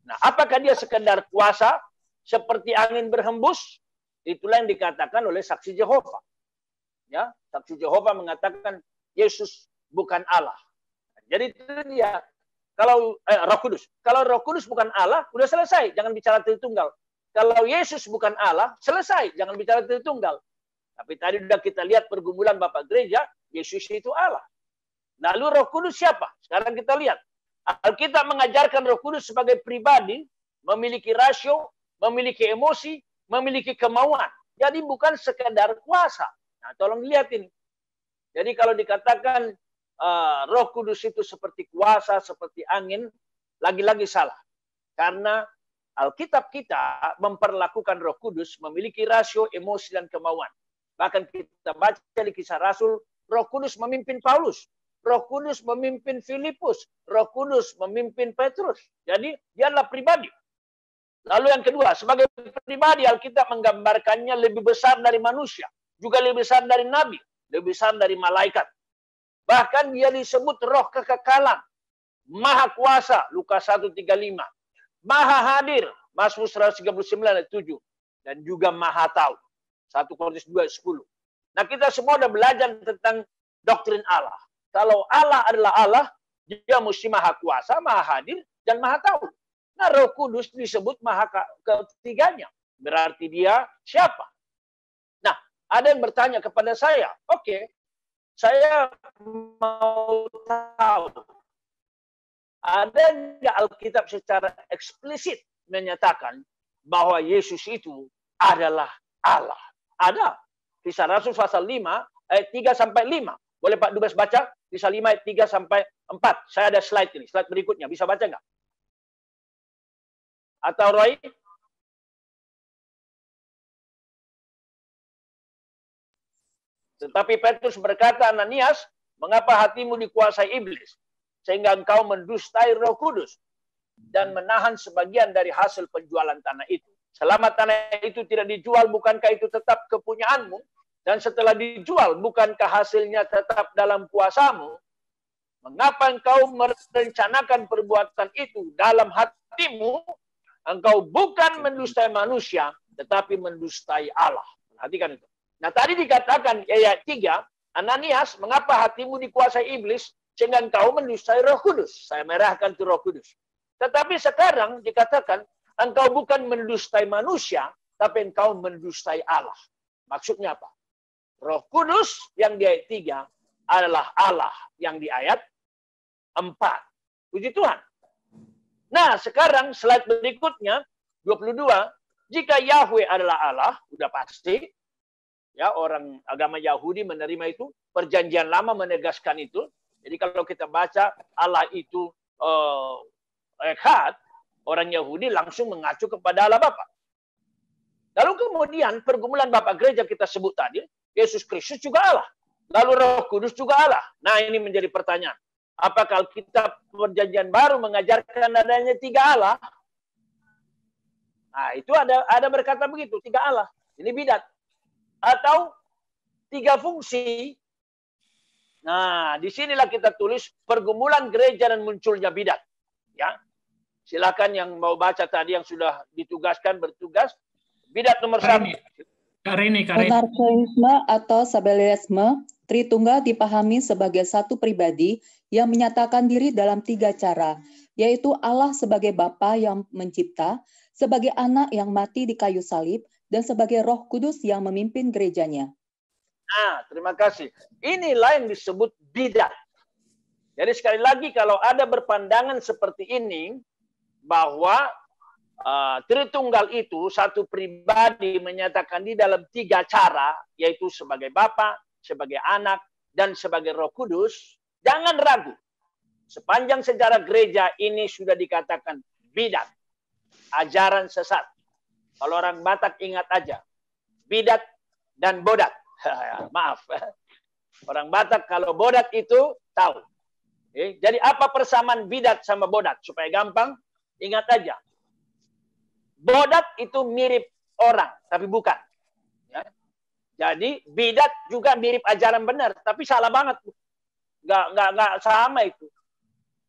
Nah, apakah dia sekedar kuasa seperti angin berhembus? Itulah yang dikatakan oleh saksi Yehova. Ya, saksi Yehova mengatakan Yesus bukan Allah. Jadi itu dia. Kalau Roh Kudus, kalau Roh Kudus bukan Allah, udah selesai, jangan bicara Tritunggal. Kalau Yesus bukan Allah, selesai, jangan bicara Tritunggal. Tapi tadi sudah kita lihat pergumulan Bapak Gereja, Yesus itu Allah. Lalu Roh Kudus siapa? Sekarang kita lihat. Alkitab mengajarkan Roh Kudus sebagai pribadi, memiliki rasio, memiliki emosi, memiliki kemauan. Jadi bukan sekedar kuasa. Nah, tolong lihatin. Jadi kalau dikatakan Roh Kudus itu seperti kuasa, seperti angin, lagi-lagi salah. Karena Alkitab kita memperlakukan Roh Kudus memiliki rasio, emosi, dan kemauan. Bahkan kita baca di Kisah Rasul, Roh Kudus memimpin Paulus. Roh Kudus memimpin Filipus, Roh Kudus memimpin Petrus. Jadi dia adalah pribadi. Lalu yang kedua, sebagai pribadi Alkitab menggambarkannya lebih besar dari manusia, juga lebih besar dari nabi, lebih besar dari malaikat. Bahkan dia disebut roh kekekalan, maha kuasa, Lukas 1:35, maha hadir, Mazmur 139 ayat 7, dan juga maha tahu, 1 Korintus 2:10. Nah, kita semua sudah belajar tentang doktrin Allah. Kalau Allah adalah Allah, dia mesti maha kuasa, maha hadir, dan maha tahu. Nah, Roh Kudus disebut maha ketiganya. Berarti dia siapa? Nah, ada yang bertanya kepada saya, oke, saya mau tahu, ada nggak Alkitab secara eksplisit menyatakan bahwa Yesus itu adalah Allah. Ada. Kisah Rasul pasal 5 ayat 3 sampai 5. Boleh Pak Dubes baca? Kisah 5 ayat 3 sampai 4. Saya ada slide ini, slide berikutnya. Bisa baca nggak? Atau Roy? Tetapi Petrus berkata, Ananias, mengapa hatimu dikuasai iblis? Sehingga engkau mendustai Roh Kudus dan menahan sebagian dari hasil penjualan tanah itu. Selama tanah itu tidak dijual, bukankah itu tetap kepunyaanmu? Dan setelah dijual, bukankah hasilnya tetap dalam kuasamu? Mengapa engkau merencanakan perbuatan itu dalam hatimu? Engkau bukan mendustai manusia, tetapi mendustai Allah. Perhatikan itu. Nah, tadi dikatakan ayat 3, Ananias, mengapa hatimu dikuasai iblis sehingga engkau mendustai Roh Kudus? Saya merahkan itu Roh Kudus. Tetapi sekarang dikatakan engkau bukan mendustai manusia, tapi engkau mendustai Allah. Maksudnya apa? Roh Kudus yang di ayat 3 adalah Allah yang di ayat 4. Puji Tuhan. Nah, sekarang slide berikutnya 22, jika Yahweh adalah Allah, udah pasti. Ya, orang agama Yahudi menerima itu, perjanjian lama menegaskan itu. Jadi kalau kita baca Allah itu Echad, orang Yahudi langsung mengacu kepada Allah Bapa. Lalu kemudian pergumulan Bapak Gereja kita sebut tadi, Yesus Kristus juga Allah. Lalu Roh Kudus juga Allah. Nah, ini menjadi pertanyaan. Apakah kitab perjanjian baru mengajarkan adanya 3 Allah? Nah, itu ada berkata begitu, 3 Allah. Ini bidat. Atau 3 fungsi. Nah, disinilah kita tulis pergumulan gereja dan munculnya bidat. Ya, silakan yang mau baca tadi yang sudah ditugaskan bertugas. Bidat nomor 1. Monarkoisme atau sabeliasme, Tritunggal dipahami sebagai satu pribadi yang menyatakan diri dalam 3 cara, yaitu Allah sebagai Bapa yang mencipta, sebagai Anak yang mati di kayu salib, dan sebagai Roh Kudus yang memimpin gerejanya. Nah, terima kasih. Inilah yang disebut bidat. Jadi sekali lagi kalau ada berpandangan seperti ini, bahwa Tritunggal itu satu pribadi menyatakan di dalam 3 cara, yaitu sebagai Bapa, sebagai Anak, dan sebagai Roh Kudus, jangan ragu. Sepanjang sejarah gereja ini sudah dikatakan bidat, ajaran sesat. Kalau orang Batak ingat aja, bidat dan bodat. Maaf. Orang Batak kalau bodat itu tahu. Jadi apa persamaan bidat sama bodat? Supaya gampang, ingat aja. Bodat itu mirip orang, tapi bukan. Ya. Jadi bidat juga mirip ajaran benar, tapi salah banget. Nggak sama itu.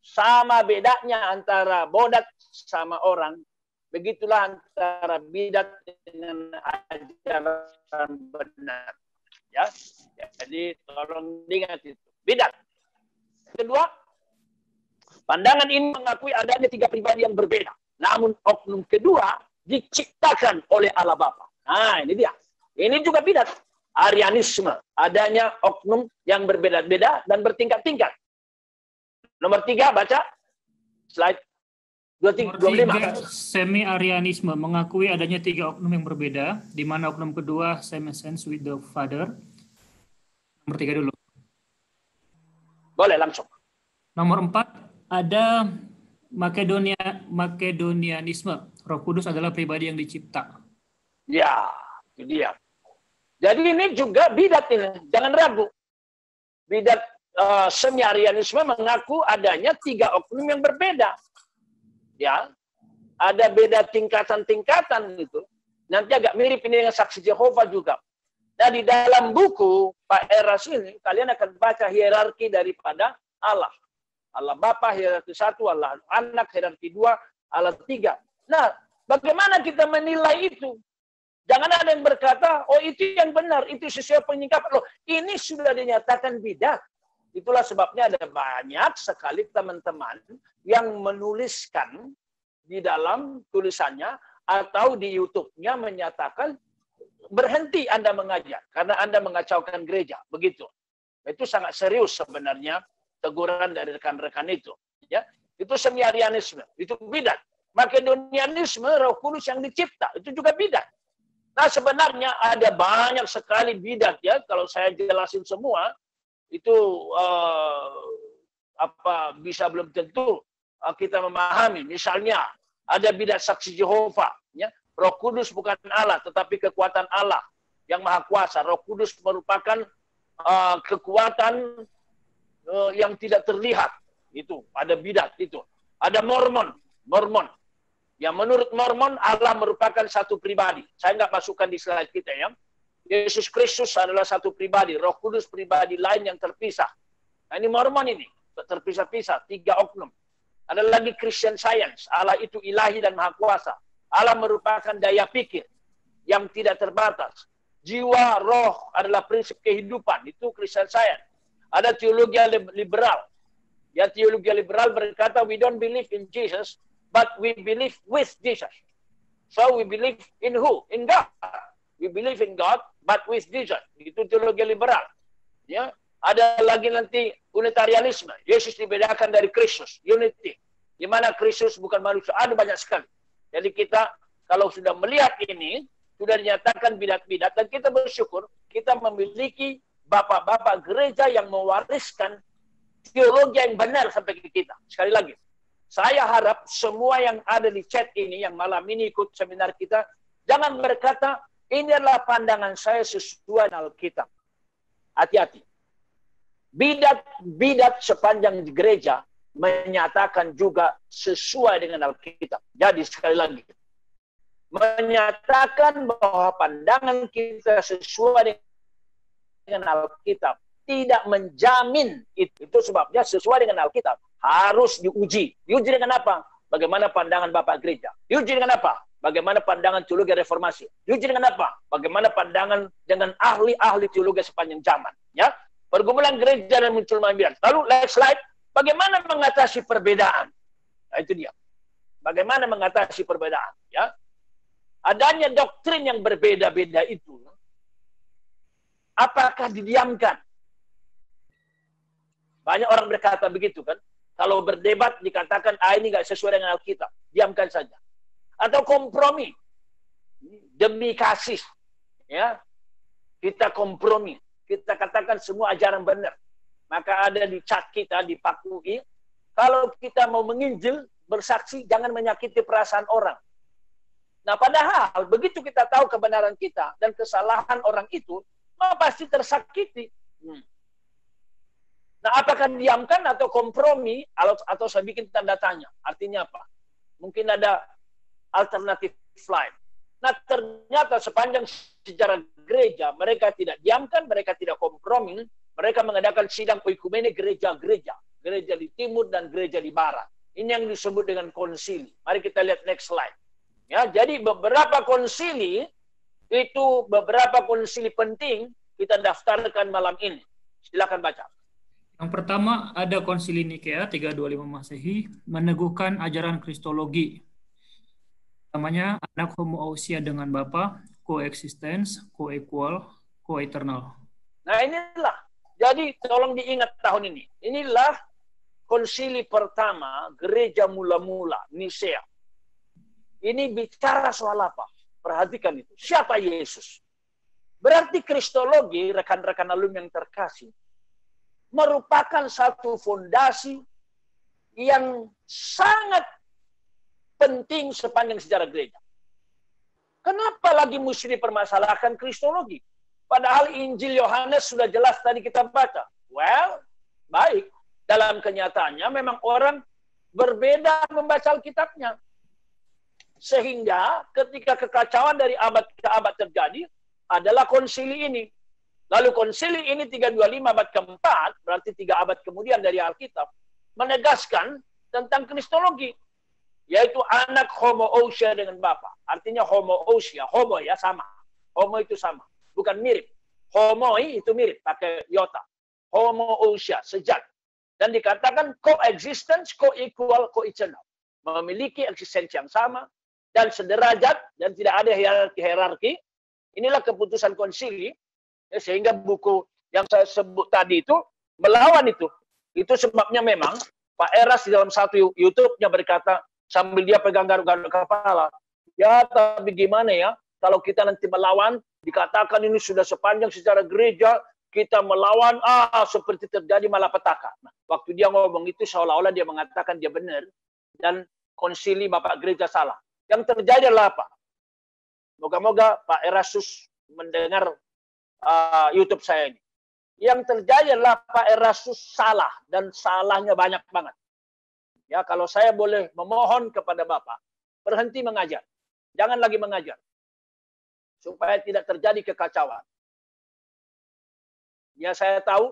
Sama bedanya antara bodat sama orang. Begitulah antara bidat dengan ajaran benar. Ya, jadi tolong diingat itu. Bidat. Kedua, pandangan ini mengakui adanya 3 pribadi yang berbeda. Namun oknum kedua diciptakan oleh Allah Bapa. Nah, ini dia. Ini juga bidat. Arianisme. Adanya oknum yang berbeda-beda dan bertingkat-tingkat. Nomor 3, baca. Slide 25. Semi-Arianisme mengakui adanya 3 oknum yang berbeda, di mana oknum kedua same sense with the Father. Nomor 3 dulu. Boleh langsung. Nomor 4 ada Makedonianisme. Roh Kudus adalah pribadi yang dicipta. Ya, itu dia. Jadi ini juga bidat ini, jangan ragu. Bidat semi-Arianisme mengaku adanya 3 oknum yang berbeda. Ya, ada beda tingkatan-tingkatan gitu. Nanti agak mirip ini dengan saksi Jehovah juga. Nah, di dalam buku Pak Eras ini, kalian akan baca hierarki daripada Allah. Allah Bapa hierarki 1, Allah Anak hierarki 2, Allah 3. Nah, bagaimana kita menilai itu? Jangan ada yang berkata, oh itu yang benar, itu sesuai penyingkapan. Loh, ini sudah dinyatakan bidat. Itulah sebabnya ada banyak sekali teman-teman yang menuliskan di dalam tulisannya atau di YouTube-nya menyatakan berhenti Anda mengajar karena Anda mengacaukan gereja. Begitu. Itu sangat serius sebenarnya teguran dari rekan-rekan itu. Ya, itu semi-Arianisme, itu bidat. Makedonianisme, Roh Kudus yang dicipta, itu juga bidat. Nah, sebenarnya ada banyak sekali bidat ya. Kalau saya jelasin semua, itu bisa belum tentu kita memahami. Misalnya, ada bidat saksi Jehovah. Ya. Roh Kudus bukan Allah, tetapi kekuatan Allah yang Maha Kuasa. Roh Kudus merupakan kekuatan yang tidak terlihat. Itu ada bidat itu. Ada Mormon. Yang menurut Mormon, Allah merupakan satu pribadi. Saya nggak masukkan di slide kita ya. Yesus Kristus adalah satu pribadi. Roh Kudus pribadi lain yang terpisah. Nah, ini Mormon ini. Terpisah-pisah. 3 oknum. Ada lagi Christian Science. Allah itu ilahi dan maha kuasa. Allah merupakan daya pikir yang tidak terbatas. Jiwa, roh adalah prinsip kehidupan. Itu Christian Science. Ada teologi liberal. Ya, teologi liberal berkata, we don't believe in Jesus, but we believe with Jesus. So we believe in who? In God. We believe in God, but with Jesus. Itu teologi liberal. Ya, ada lagi nanti unitarianisme. Yesus dibedakan dari Kristus. Unity. Di mana Kristus bukan manusia. Ada banyak sekali. Jadi kita kalau sudah melihat ini, sudah dinyatakan bidat-bidat, dan kita bersyukur kita memiliki bapak-bapak gereja yang mewariskan teologi yang benar sampai ke kita. Sekali lagi, saya harap semua yang ada di chat ini, yang malam ini ikut seminar kita, jangan berkata, ini adalah pandangan saya sesuai dengan Alkitab. Hati-hati. Bidat sepanjang gereja menyatakan juga sesuai dengan Alkitab. Jadi sekali lagi, menyatakan bahwa pandangan kita sesuai dengan Alkitab tidak menjamin itu. Itu sebabnya sesuai dengan Alkitab harus diuji. Diuji dengan apa? Bagaimana pandangan Bapak Gereja? Diuji dengan apa? Bagaimana pandangan teologi reformasi? Diuji dengan apa? Bagaimana pandangan dengan ahli-ahli teologi sepanjang zaman? Ya, pergumulan gereja dan muncul bidat. Lalu next slide. Bagaimana mengatasi perbedaan? Nah, itu dia. Bagaimana mengatasi perbedaan? Ya, adanya doktrin yang berbeda-beda itu, apakah didiamkan? Banyak orang berkata begitu kan. Kalau berdebat dikatakan, ini nggak sesuai dengan Alkitab. Diamkan saja. Atau kompromi. Demi kasih. Ya, kita kompromi. Kita katakan semua ajaran benar. Maka ada di chat kita, di Pak UI, kalau kita mau menginjil, bersaksi, jangan menyakiti perasaan orang. Nah, padahal begitu kita tahu kebenaran kita dan kesalahan orang itu, pasti tersakiti. Nah, apakah diamkan atau kompromi, atau saya bikin tanda tanya? Artinya apa? Mungkin ada alternatif lain. Nah, ternyata sepanjang sejarah gereja, mereka tidak diamkan, mereka tidak kompromi, mereka mengadakan sidang oikumene gereja-gereja. Gereja di timur dan gereja di barat. Ini yang disebut dengan konsili. Mari kita lihat next slide. Ya, jadi beberapa konsili, itu beberapa konsili penting kita daftarkan malam ini. Silakan baca. Yang pertama ada konsili Nikea 325 Masehi meneguhkan ajaran Kristologi. Namanya anak homoousia dengan Bapa, coexistence, co-equal, co-eternal. Nah, inilah. Jadi tolong diingat tahun ini. Inilah konsili pertama gereja mula-mula Nisea. Ini bicara soal apa? Perhatikan itu. Siapa Yesus? Berarti kristologi, rekan-rekan alum yang terkasih, merupakan satu fondasi yang sangat penting sepanjang sejarah gereja. Kenapa lagi mesti dipermasalahkan kristologi? Padahal Injil Yohanes sudah jelas tadi kita baca. Well, baik. Dalam kenyataannya memang orang berbeda membaca Alkitabnya. Sehingga ketika kekacauan dari abad ke abad terjadi, adalah konsili ini. Lalu konsili ini 325 abad keempat, berarti 3 abad kemudian dari Alkitab, menegaskan tentang kristologi. Yaitu anak homoousia dengan Bapa. Artinya homoousia, homo ya sama. Homo itu sama. Bukan mirip. Homoi itu mirip, pakai iota. Homoousia, sejat. Dan dikatakan coexistence, co-equal, co-eternal. Memiliki eksistensi yang sama, dan sederajat, dan tidak ada hierarki. Inilah keputusan konsili, ya, sehingga buku yang saya sebut tadi itu melawan itu. Itu sebabnya memang Pak Eras di dalam satu YouTube-nya berkata, sambil dia pegang garuk-garuk kepala. Ya, tapi gimana ya? Kalau kita nanti melawan, dikatakan ini sudah sepanjang sejarah gereja, kita melawan, seperti terjadi malapetaka. Nah, waktu dia ngomong itu seolah-olah dia mengatakan dia benar, dan konsili Bapak Gereja salah. Yang terjadi adalah apa? Moga-moga Pak Erastus mendengar YouTube saya ini. Yang terjadi adalah Pak Erastus salah, dan salahnya banyak banget. Ya, kalau saya boleh memohon kepada Bapak, berhenti mengajar. Jangan lagi mengajar. Supaya tidak terjadi kekacauan. Ya, saya tahu,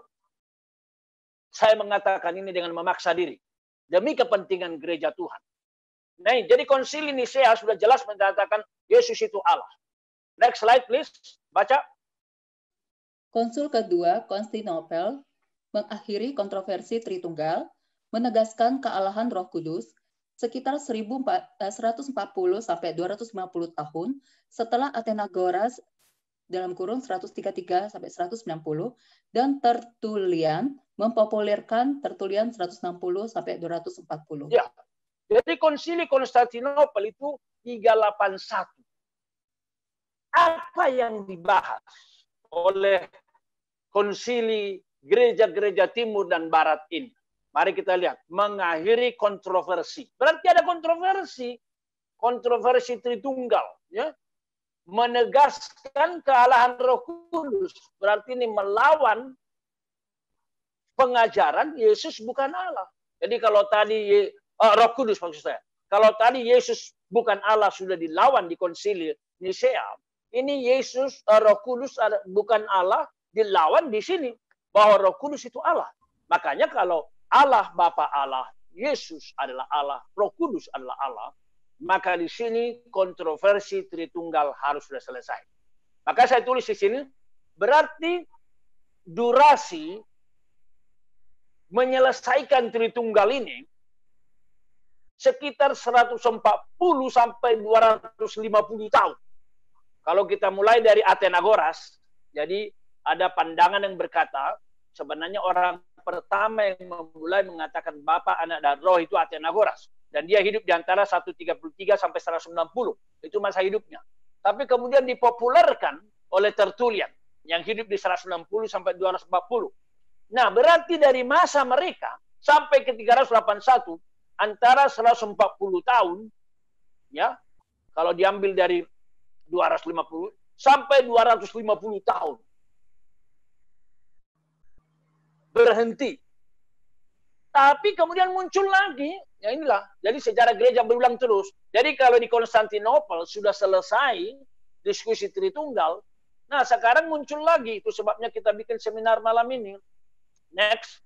saya mengatakan ini dengan memaksa diri. Demi kepentingan gereja Tuhan. Nah, jadi konsili Nisea sudah jelas menyatakan Yesus itu Allah. Next slide, please. Baca. Konsul kedua, Konstantinopel, mengakhiri kontroversi Tritunggal, menegaskan kealahan Roh Kudus, sekitar 140 sampai 250 tahun setelah Athenagoras dalam kurung 133 sampai 190 dan Tertullian mempopulerkan Tertullian 160 sampai 240. Ya. Jadi konsili Konstantinopel itu 381. Apa yang dibahas oleh konsili gereja-gereja timur dan barat ini? Mari kita lihat, mengakhiri kontroversi. Berarti ada kontroversi. Kontroversi Tritunggal. Ya. Menegaskan kealahan Roh Kudus. Berarti ini melawan pengajaran Yesus bukan Allah. Jadi kalau tadi, Roh Kudus maksud saya. Kalau tadi Yesus bukan Allah sudah dilawan di konsili Nisea. Ini Yesus, Roh Kudus bukan Allah, dilawan di sini. Bahwa Roh Kudus itu Allah. Makanya kalau Allah Bapa Allah, Yesus adalah Allah, Roh Kudus adalah Allah, maka di sini kontroversi Tritunggal harus sudah selesai. Maka saya tulis di sini, berarti durasi menyelesaikan Tritunggal ini sekitar 140 sampai 250 tahun. Kalau kita mulai dari Athenagoras, jadi ada pandangan yang berkata, sebenarnya orang pertama yang memulai mengatakan Bapa, Anak, dan Roh itu Athenagoras. Dan dia hidup di antara 133 sampai 190. Itu masa hidupnya. Tapi kemudian dipopulerkan oleh Tertullian yang hidup di 160 sampai 240. Nah, berarti dari masa mereka sampai ke 381 antara 140 tahun, ya, kalau diambil dari 250 sampai 250 tahun. Berhenti. Tapi kemudian muncul lagi, ya inilah. Jadi sejarah gereja berulang terus. Jadi kalau di Konstantinopel sudah selesai diskusi Tritunggal, nah sekarang muncul lagi. Itu sebabnya kita bikin seminar malam ini. Next.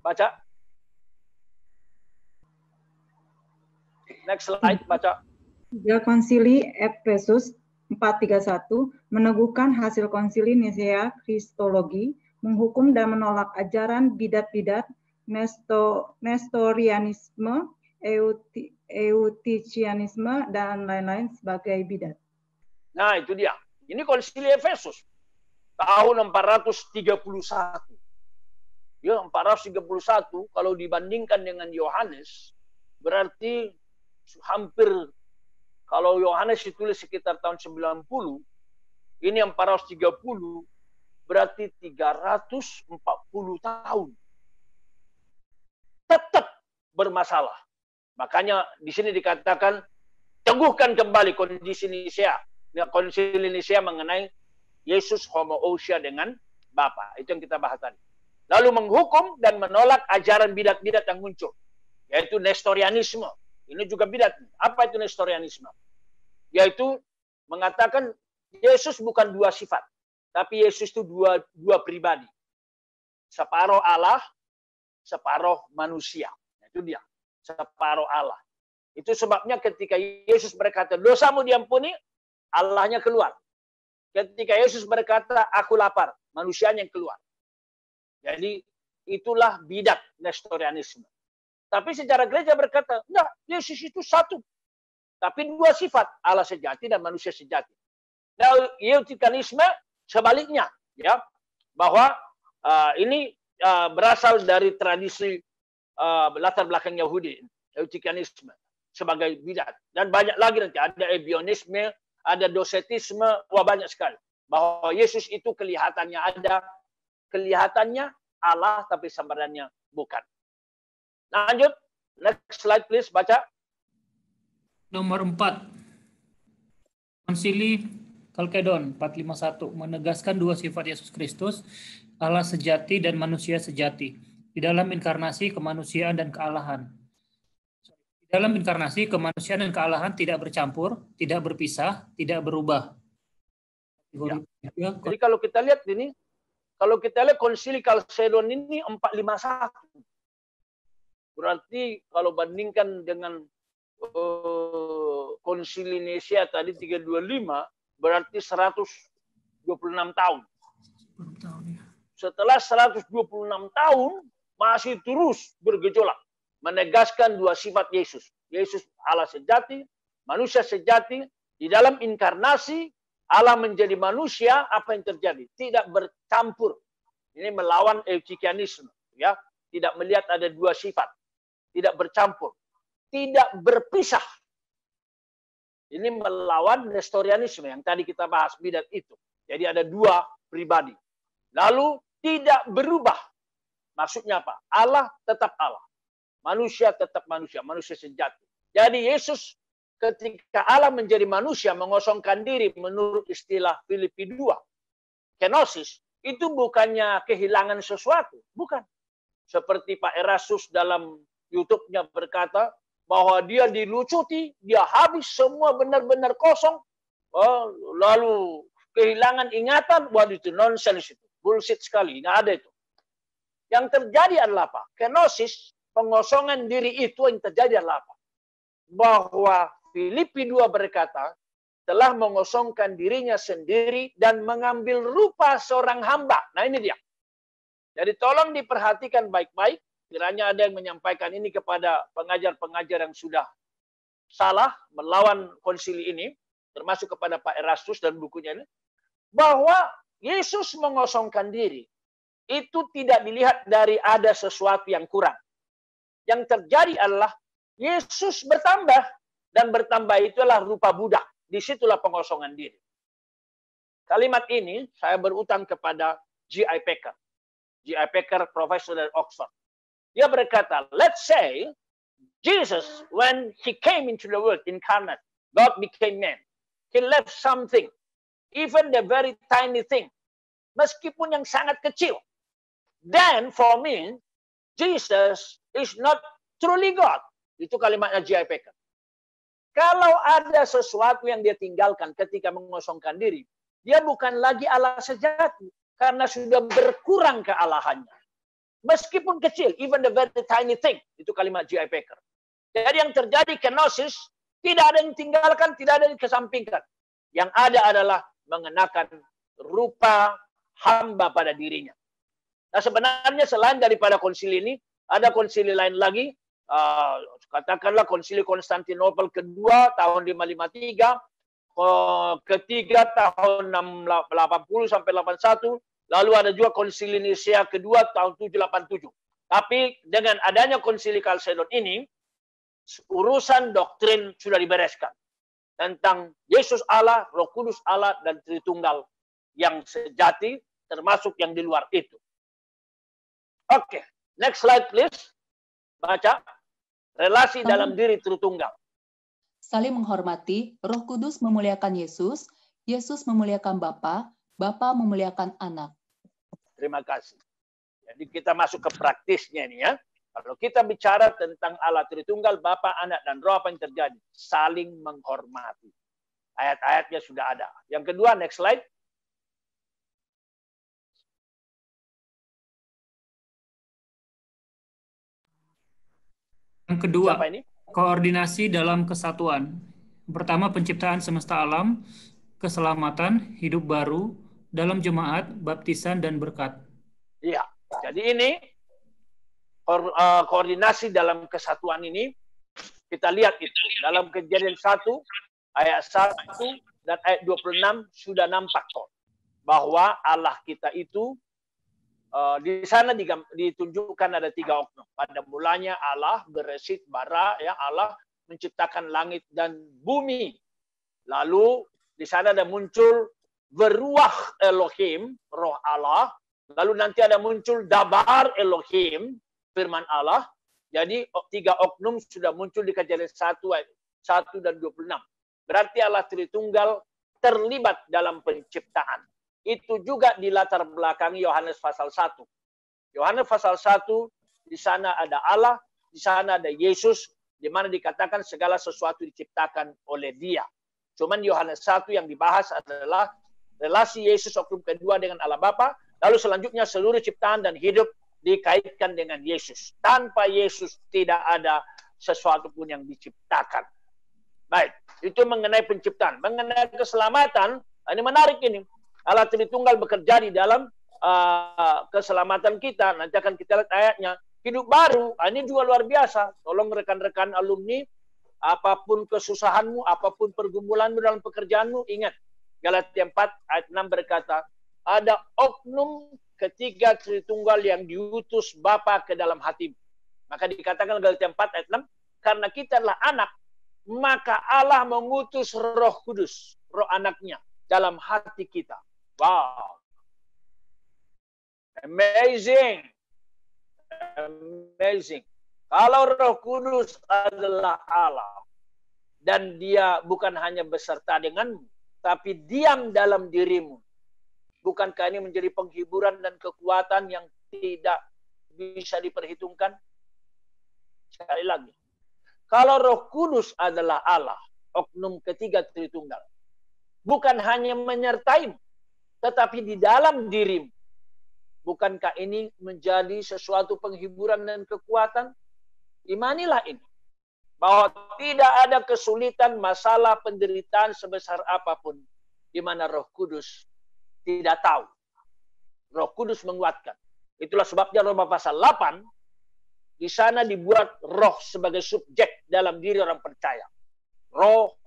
Baca. Next slide, baca. Tiga konsili Efesus 431 meneguhkan hasil konsili Nisea Kristologi, menghukum dan menolak ajaran bidat-bidat, Nestorianisme, Euticianisme, dan lain-lain sebagai bidat. Nah, itu dia. Ini konsili Efesus. Tahun 431. Ya, 431 kalau dibandingkan dengan Yohanes, berarti hampir, kalau Yohanes ditulis sekitar tahun 90, ini 430, berarti 340 tahun. Tetap bermasalah. Makanya di sini dikatakan teguhkan kembali kondisi Nisea. Konsili Nisea mengenai Yesus homoousia dengan Bapa. Itu yang kita bahas tadi. Lalu menghukum dan menolak ajaran bidat-bidat yang muncul. Yaitu Nestorianisme. Ini juga bidat. Apa itu Nestorianisme? Yaitu mengatakan Yesus bukan dua sifat. Tapi Yesus itu dua pribadi. Separuh Allah, separuh manusia. Itu dia. Separuh Allah. Itu sebabnya ketika Yesus berkata, dosamu diampuni, Allahnya keluar. Ketika Yesus berkata, aku lapar, manusianya yang keluar. Jadi itulah bidat Nestorianisme. Tapi secara gereja berkata, enggak, Yesus itu satu. Tapi dua sifat, Allah sejati dan manusia sejati. Nah, Euticianisme sebaliknya, ya, bahwa ini berasal dari tradisi latar belakang Yahudi. Eutikianisme sebagai bidat. Dan banyak lagi nanti. Ada ebionisme, ada docetisme, wah banyak sekali. Bahwa Yesus itu kelihatannya ada, kelihatannya Allah, tapi sebenarnya bukan. Lanjut, next slide please, baca. Nomor 4. Konsili Kalkedon 451 menegaskan dua sifat Yesus Kristus, Allah sejati dan manusia sejati, di dalam inkarnasi, kemanusiaan, dan kealahan. Di dalam inkarnasi, kemanusiaan dan kealahan tidak bercampur, tidak berpisah, tidak berubah. Ya. Jadi kalau kita lihat ini, kalau kita lihat Konsili Kalkedon ini 451. Berarti kalau bandingkan dengan Konsili Nicea tadi 325, berarti 126 tahun. Setelah 126 tahun, masih terus bergejolak. Menegaskan dua sifat Yesus. Yesus Allah sejati, manusia sejati. Di dalam inkarnasi, Allah menjadi manusia, apa yang terjadi? Tidak bercampur. Ini melawan Eutikianisme. Ya, tidak melihat ada dua sifat. Tidak bercampur. Tidak berpisah. Ini melawan Nestorianisme yang tadi kita bahas, bidat itu. Jadi ada dua pribadi. Lalu tidak berubah. Maksudnya apa? Allah tetap Allah. Manusia tetap manusia. Manusia sejati. Jadi Yesus ketika Allah menjadi manusia, mengosongkan diri menurut istilah Filipi 2. Kenosis. Itu bukannya kehilangan sesuatu. Bukan. Seperti Pak Erastus dalam YouTube-nya berkata, bahwa dia dilucuti, dia habis, semua benar-benar kosong, lalu kehilangan ingatan, waduh itu nonsense itu, bullshit sekali, nggak ada itu. Yang terjadi adalah apa? Kenosis, pengosongan diri itu yang terjadi adalah apa? Bahwa Filipi 2 berkata, telah mengosongkan dirinya sendiri dan mengambil rupa seorang hamba. Nah ini dia. Jadi tolong diperhatikan baik-baik. Kiranya ada yang menyampaikan ini kepada pengajar-pengajar yang sudah salah melawan konsili ini, termasuk kepada Pak Erastus dan bukunya ini, bahwa Yesus mengosongkan diri. Itu tidak dilihat dari ada sesuatu yang kurang. Yang terjadi adalah Yesus bertambah, dan bertambah itulah rupa budak. Disitulah pengosongan diri. Kalimat ini saya berutang kepada G.I. Packer. G.I. Packer, profesor dari Oxford. Dia berkata, let's say Jesus, when he came into the world incarnate, God became man. He left something, even the very tiny thing, meskipun yang sangat kecil. Then for me, Jesus is not truly God. Itu kalimatnya G.I. Packer. Kalau ada sesuatu yang dia tinggalkan ketika mengosongkan diri, dia bukan lagi Allah sejati, karena sudah berkurang kealahannya. Meskipun kecil, even the very tiny thing. Itu kalimat G.I. Packer. Jadi yang terjadi kenosis, tidak ada yang tinggalkan, tidak ada yang kesampingkan. Yang ada adalah mengenakan rupa hamba pada dirinya. Nah sebenarnya selain daripada konsili ini, ada konsili lain lagi. Katakanlah konsili Konstantinopel kedua tahun 553, ketiga tahun 680 sampai 81. Lalu ada juga konsili Nicea kedua tahun 787. Tapi dengan adanya konsili Kalkedon ini, urusan doktrin sudah dibereskan. Tentang Yesus Allah, Roh Kudus Allah, dan Tritunggal yang sejati, termasuk yang di luar itu. Oke, next slide please. Baca. Relasi dalam diri Tritunggal. Saling menghormati, Roh Kudus memuliakan Yesus, Yesus memuliakan Bapa, Bapa memuliakan Anak. Terima kasih. Jadi kita masuk ke praktisnya ini ya. Kalau kita bicara tentang Allah Tritunggal, Bapa, Anak, dan Roh, apa yang terjadi? Saling menghormati. Ayat-ayatnya sudah ada. Yang kedua, next slide. Yang kedua, siapa ini? Koordinasi dalam kesatuan. Pertama, penciptaan semesta alam, keselamatan, hidup baru, dalam jemaat, baptisan, dan berkat. Iya, jadi ini koordinasi dalam kesatuan ini kita lihat itu dalam Kejadian 1 ayat 1 dan ayat 26 sudah nampak kok bahwa Allah kita itu Di sana ditunjukkan ada 3 oknum. Pada mulanya Allah beresit bara, ya, Allah menciptakan langit dan bumi. Lalu di sana ada muncul beruah Elohim, roh Allah. Lalu nanti ada muncul dabar Elohim, firman Allah. Jadi 3 oknum sudah muncul di Kejadian 1 ayat 1 dan 26. Berarti Allah Tritunggal terlibat dalam penciptaan. Itu juga di latar belakang Yohanes pasal 1. Yohanes pasal 1, di sana ada Allah, di sana ada Yesus, di mana dikatakan segala sesuatu diciptakan oleh Dia. Cuman Yohanes 1 yang dibahas adalah relasi Yesus oknum kedua dengan Allah Bapa, lalu selanjutnya seluruh ciptaan dan hidup dikaitkan dengan Yesus. Tanpa Yesus tidak ada sesuatu pun yang diciptakan. Baik, itu mengenai penciptaan. Mengenai keselamatan, ini menarik ini. Allah Tritunggal bekerja di dalam keselamatan kita. Nanti akan kita lihat ayatnya. Hidup baru, ini juga luar biasa. Tolong rekan-rekan alumni, apapun kesusahanmu, apapun pergumulanmu dalam pekerjaanmu, ingat. Galatia 4 ayat 6 berkata, ada oknum ketiga Tritunggal yang diutus Bapa ke dalam hatimu. Maka dikatakan Galatia 4 ayat 6, karena kita adalah anak, maka Allah mengutus Roh Kudus, Roh anaknya, dalam hati kita. Wow. Amazing. Amazing. Kalau Roh Kudus adalah Allah, dan Dia bukan hanya beserta denganmu, tapi diam dalam dirimu. Bukankah ini menjadi penghiburan dan kekuatan yang tidak bisa diperhitungkan? Sekali lagi. Kalau Roh Kudus adalah Allah, oknum ketiga Tritunggal, bukan hanya menyertaimu, tetapi di dalam dirimu. Bukankah ini menjadi sesuatu penghiburan dan kekuatan? Imanilah ini. Bahwa tidak ada kesulitan, masalah, penderitaan sebesar apapun di mana Roh Kudus tidak tahu. Roh Kudus menguatkan. Itulah sebabnya Roma pasal 8 di sana dibuat roh sebagai subjek dalam diri orang percaya. Roh,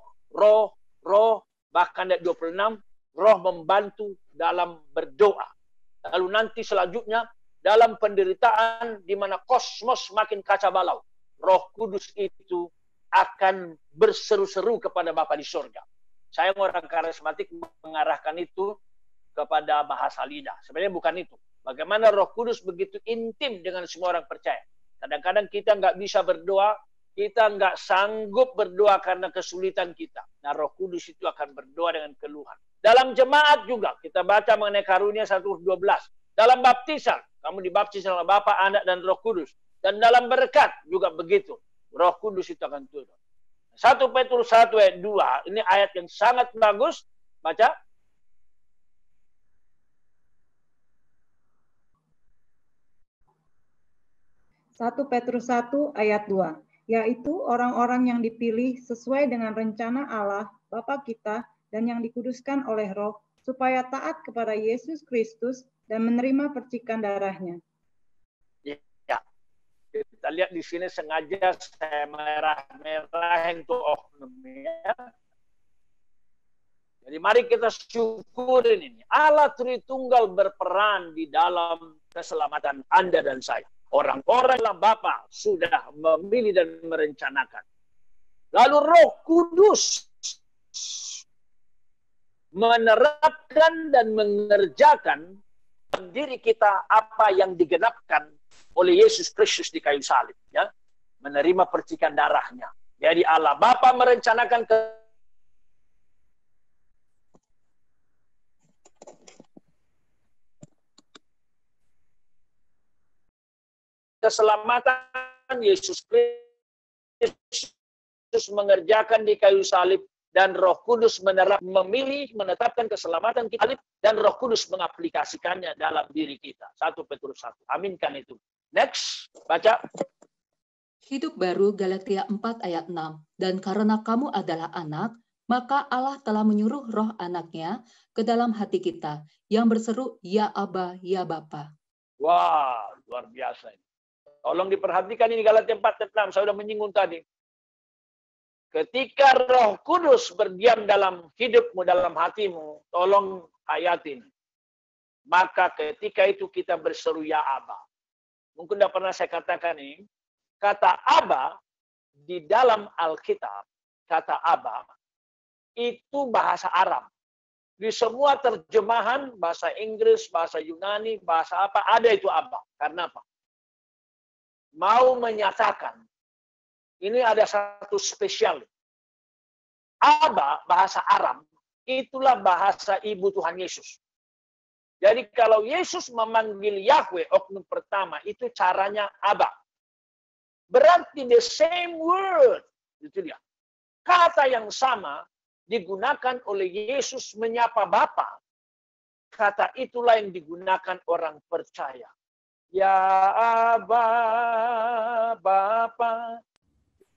bahkan ayat 26, roh membantu dalam berdoa. Lalu nanti selanjutnya dalam penderitaan di mana kosmos makin kacau balau, Roh Kudus itu akan berseru-seru kepada Bapa di surga. Saya orang karismatik mengarahkan itu kepada bahasa lidah. Sebenarnya bukan itu. Bagaimana Roh Kudus begitu intim dengan semua orang percaya. Kadang-kadang kita nggak bisa berdoa, kita nggak sanggup berdoa karena kesulitan kita. Nah, Roh Kudus itu akan berdoa dengan keluhan. Dalam jemaat juga, kita baca mengenai karunia 1:12. Dalam baptisan, kamu dibaptis oleh Bapa, Anak, dan Roh Kudus. Dan dalam berkat juga begitu. Roh Kudus itu akan turun. 1 Petrus 1 ayat 2, ini ayat yang sangat bagus. Baca. Satu Petrus 1 ayat 2, yaitu orang-orang yang dipilih sesuai dengan rencana Allah, Bapa kita, dan yang dikuduskan oleh Roh, supaya taat kepada Yesus Kristus dan menerima percikan darahnya. Ya, kita lihat di sini sengaja saya merah-merahin tuh oknum ya. Jadi mari kita syukurin ini. Allah Tritunggal berperan di dalam keselamatan Anda dan saya. Orang-orang yang Bapa sudah memilih dan merencanakan. Lalu Roh Kudus menerapkan dan mengerjakan diri kita apa yang digenapkan oleh Yesus Kristus di kayu salib, ya, menerima percikan darahnya. Jadi Allah Bapa merencanakan keselamatan. Yesus Kristus mengerjakan di kayu salib, dan Roh Kudus memilih, menetapkan keselamatan kita, dan Roh Kudus mengaplikasikannya dalam diri kita. 1 Petrus 1. Aminkan itu. Next, baca. Hidup baru Galatia 4 ayat 6. Dan karena kamu adalah anak, maka Allah telah menyuruh roh anaknya ke dalam hati kita, yang berseru, Ya Aba, Ya Bapa. Wah, luar biasa ini. Tolong diperhatikan ini Galatia 4 ayat 6. Saya sudah menyinggung tadi. Ketika Roh Kudus berdiam dalam hidupmu, dalam hatimu, tolong hayatin. maka ketika itu kita berseru ya Aba. Mungkin tidak pernah saya katakan ini, kata Aba di dalam Alkitab, kata Aba itu bahasa Arab. Di semua terjemahan bahasa Inggris, bahasa Yunani, bahasa apa ada itu Aba. Karena apa? Mau menyatakan ini ada satu spesial. Aba bahasa Arab itulah bahasa ibu Tuhan Yesus. Jadi kalau Yesus memanggil Yahweh oknum pertama itu caranya Aba. Berarti the same word. Itu dia. Kata yang sama digunakan oleh Yesus menyapa Bapa. Kata itulah yang digunakan orang percaya. Ya Aba, Bapa,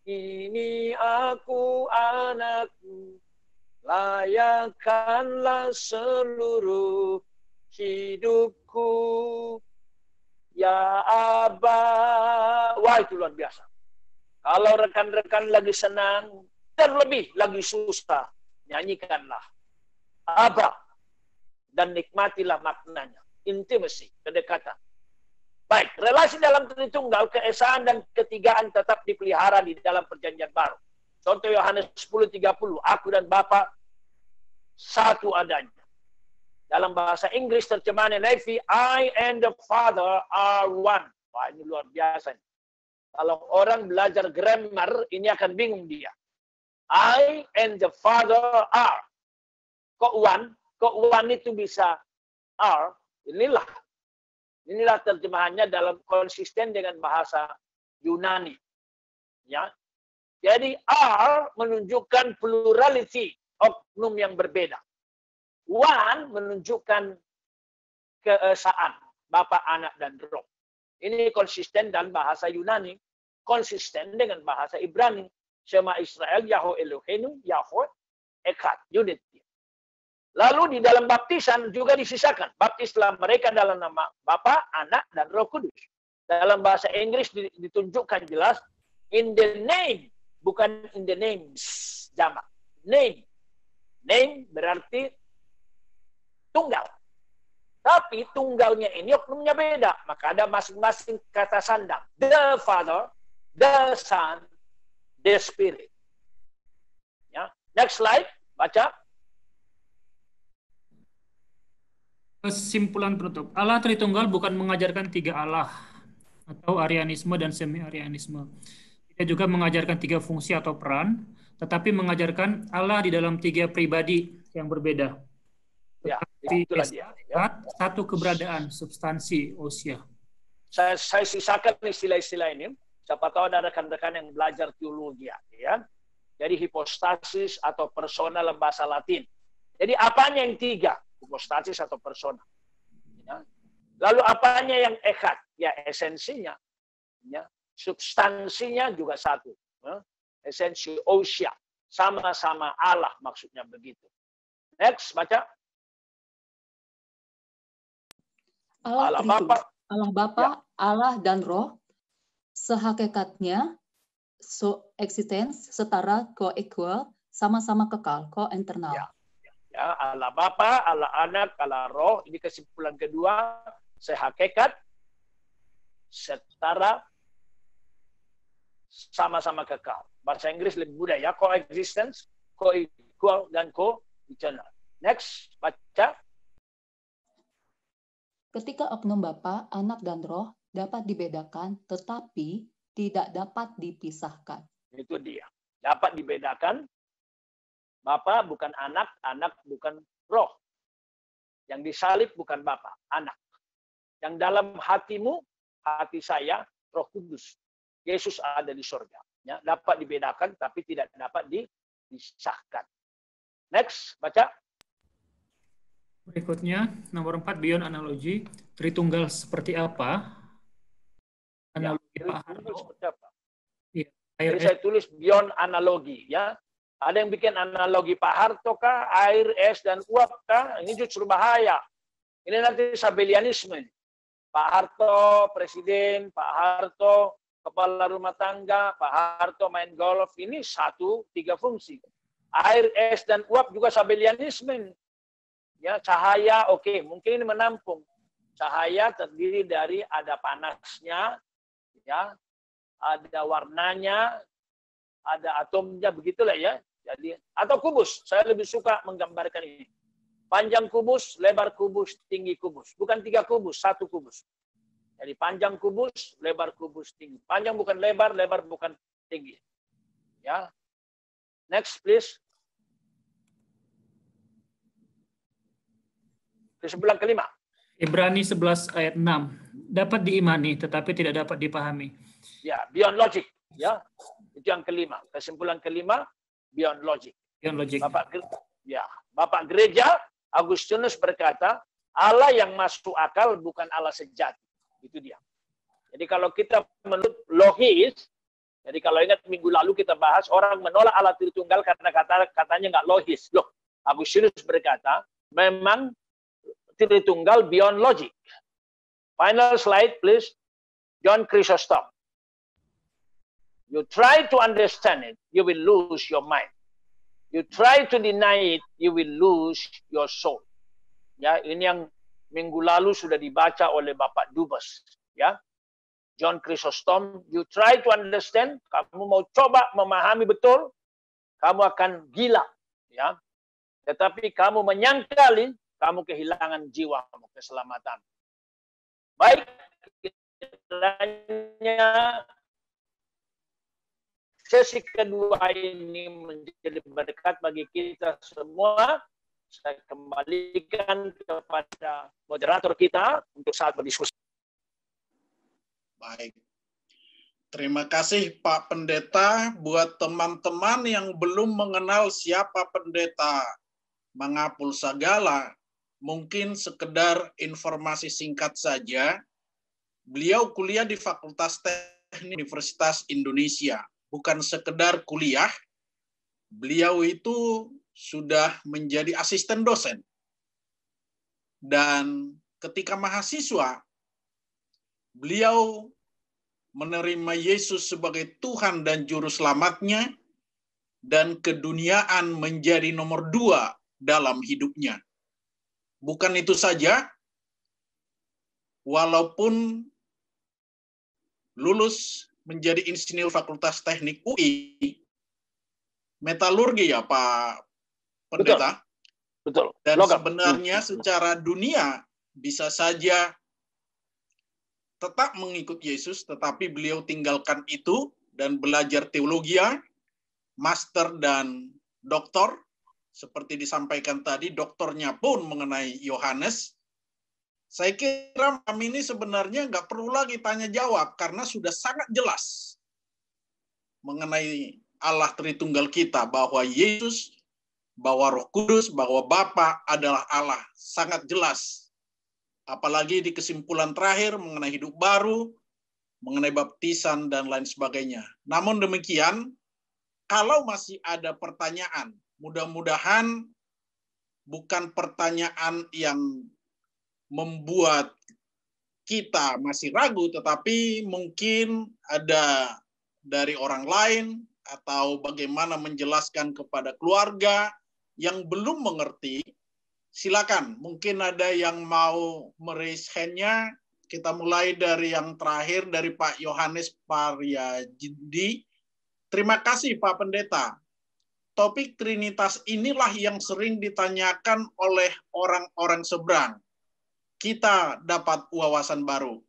ini aku anakku, layakkanlah seluruh hidupku. Ya Aba. Wah, itu luar biasa. Kalau rekan-rekan lagi senang, terlebih lagi susah, nyanyikanlah Aba dan nikmatilah maknanya. Intimacy, kedekatan. Baik, relasi dalam Tritunggal, keesaan dan ketigaan tetap dipelihara di dalam perjanjian baru. Contoh Yohanes 10:30, aku dan Bapa satu adanya. Dalam bahasa Inggris terjemahan NIV, I and the Father are one. Wah, ini luar biasa. Kalau orang belajar grammar, ini akan bingung dia. I and the Father are. Kok one? Kok one itu bisa are? Inilah terjemahannya dalam konsisten dengan bahasa Yunani. Ya. Jadi are menunjukkan plurality, oknum yang berbeda. One menunjukkan keesaan, Bapa, Anak, dan Roh. Ini konsisten dan bahasa Yunani, konsisten dengan bahasa Ibrani. Shema Israel, Yahweh Eloheinu, Yahweh, Echad, unity. Lalu di dalam baptisan juga disisakan. Baptislah mereka dalam nama Bapa, Anak, dan Roh Kudus. Dalam bahasa Inggris ditunjukkan jelas, in the name, bukan in the names, jamak. Name. Name berarti tunggal. Tapi tunggalnya ini oknumnya beda. Maka ada masing-masing kata sandang. The Father, the Son, the Spirit. Ya. Next slide, baca. Kesimpulan penutup. Allah Tritunggal bukan mengajarkan tiga Allah atau Arianisme dan semi-Arianisme. Dia juga mengajarkan tiga fungsi atau peran, tetapi mengajarkan Allah di dalam tiga pribadi yang berbeda. Ya, Tetapi itulah dia. Ya. Satu keberadaan, substansi, ousia. Saya sisakan istilah-istilah ini. Siapa tahu ada rekan-rekan yang belajar teologi. Ya. Jadi hipostasis atau persona dalam bahasa Latin. Jadi apanya yang tiga? Hipostasis atau persona. Ya. Lalu apanya yang echad? Ya esensinya. Ya. Substansinya juga satu. Ya. Esensi ousia. Sama-sama Allah maksudnya begitu. Next, baca. Allah Bapa, ya. Allah dan Roh, sehakikatnya, so-existence, setara, co-equal, sama-sama kekal, co-internal. Ya, Allah Bapa, Allah Anak, Allah Roh. Ini kesimpulan kedua, sehakikat, setara, sama-sama kekal. Bahasa Inggris lebih mudah ya, coexistence, co-equal, dan co-eternal. Next, baca. Ketika oknum Bapa, Anak, dan Roh dapat dibedakan, tetapi tidak dapat dipisahkan. Itu dia. Dapat dibedakan. Bapa bukan anak, anak bukan roh. Yang disalib bukan Bapa, anak. Yang dalam hatimu, hati saya, Roh Kudus. Yesus ada di surga. Ya, dapat dibedakan, tapi tidak dapat dipisahkan. Next, baca. Berikutnya, nomor 4, beyond analogi. Tritunggal seperti apa? Analogi ya, Pak Harto. Seperti apa? Ya, jadi saya tulis beyond analogi. Ya. Ada yang bikin analogi Pak Harto kah? Air, es, dan uap kah? Ini justru bahaya. Ini nanti Sabellianisme. Pak Harto presiden, Pak Harto kepala rumah tangga, Pak Harto main golf. Ini 3 fungsi. Air, es, dan uap juga Sabellianisme. Ya, cahaya, oke, mungkin ini menampung. Cahaya terdiri dari ada panasnya, ya, ada warnanya, ada atomnya, begitulah ya. Jadi atau kubus, saya lebih suka menggambarkan ini. Panjang kubus, lebar kubus, tinggi kubus. Bukan 3 kubus, 1 kubus. Jadi panjang kubus, lebar kubus, tinggi. Panjang bukan lebar, lebar bukan tinggi. Ya. Next, please. Kesimpulan kelima. Ibrani 11 ayat 6. Dapat diimani tetapi tidak dapat dipahami. Ya, beyond logic. Ya, itu yang kelima. Kesimpulan kelima, beyond logic. Beyond logic. Bapak Gereja Agustinus berkata, Allah yang masuk akal bukan Allah sejati. Itu dia. Jadi kalau kita menurut logis, jadi kalau ingat minggu lalu kita bahas orang menolak Allah Tritunggal karena katanya nggak logis. Loh, Agustinus berkata, memang Tritunggal beyond logic. Final slide, please. John Chrysostom. You try to understand it, you will lose your mind. You try to deny it, you will lose your soul. Ya, ini yang minggu lalu sudah dibaca oleh Bapak Dubes. Ya, John Chrysostom. You try to understand, kamu mau coba memahami betul, kamu akan gila. Ya, tetapi kamu menyangkali, kamu kehilangan jiwamu, keselamatan. Baik, kiranya sesi kedua ini menjadi berkat bagi kita semua. Saya kembalikan kepada moderator kita untuk saat berdiskusi. Baik. Terima kasih Pak Pendeta. Buat teman-teman yang belum mengenal siapa Pendeta Mangapul Sagala, mungkin sekedar informasi singkat saja. Beliau kuliah di Fakultas Teknik Universitas Indonesia. Bukan sekedar kuliah, beliau itu sudah menjadi asisten dosen. Dan ketika mahasiswa, beliau menerima Yesus sebagai Tuhan dan Juru Selamatnya, dan keduniaan menjadi nomor 2 dalam hidupnya. Bukan itu saja, walaupun lulus menjadi insinyur Fakultas Teknik UI, metalurgi ya Pak Pendeta? Betul. Dan Logam. sebenarnya secara dunia bisa saja tetap mengikut Yesus, tetapi beliau tinggalkan itu dan belajar teologi, master dan doktor. Seperti disampaikan tadi, doktornya pun mengenai Yohanes. Saya kira kami ini sebenarnya nggak perlu lagi tanya jawab, karena sudah sangat jelas mengenai Allah Tritunggal kita, bahwa Yesus, bahwa Roh Kudus, bahwa Bapa adalah Allah. Sangat jelas. Apalagi di kesimpulan terakhir mengenai hidup baru, mengenai baptisan, dan lain sebagainya. Namun demikian, kalau masih ada pertanyaan, mudah-mudahan bukan pertanyaan yang membuat kita masih ragu, tetapi mungkin ada dari orang lain, atau bagaimana menjelaskan kepada keluarga yang belum mengerti. Silakan, mungkin ada yang mau meraise hand-nya. Kita mulai dari yang terakhir, dari Pak Yohanes Paryajidi. Terima kasih Pak Pendeta. Topik Trinitas inilah yang sering ditanyakan oleh orang-orang seberang. Kita dapat wawasan baru.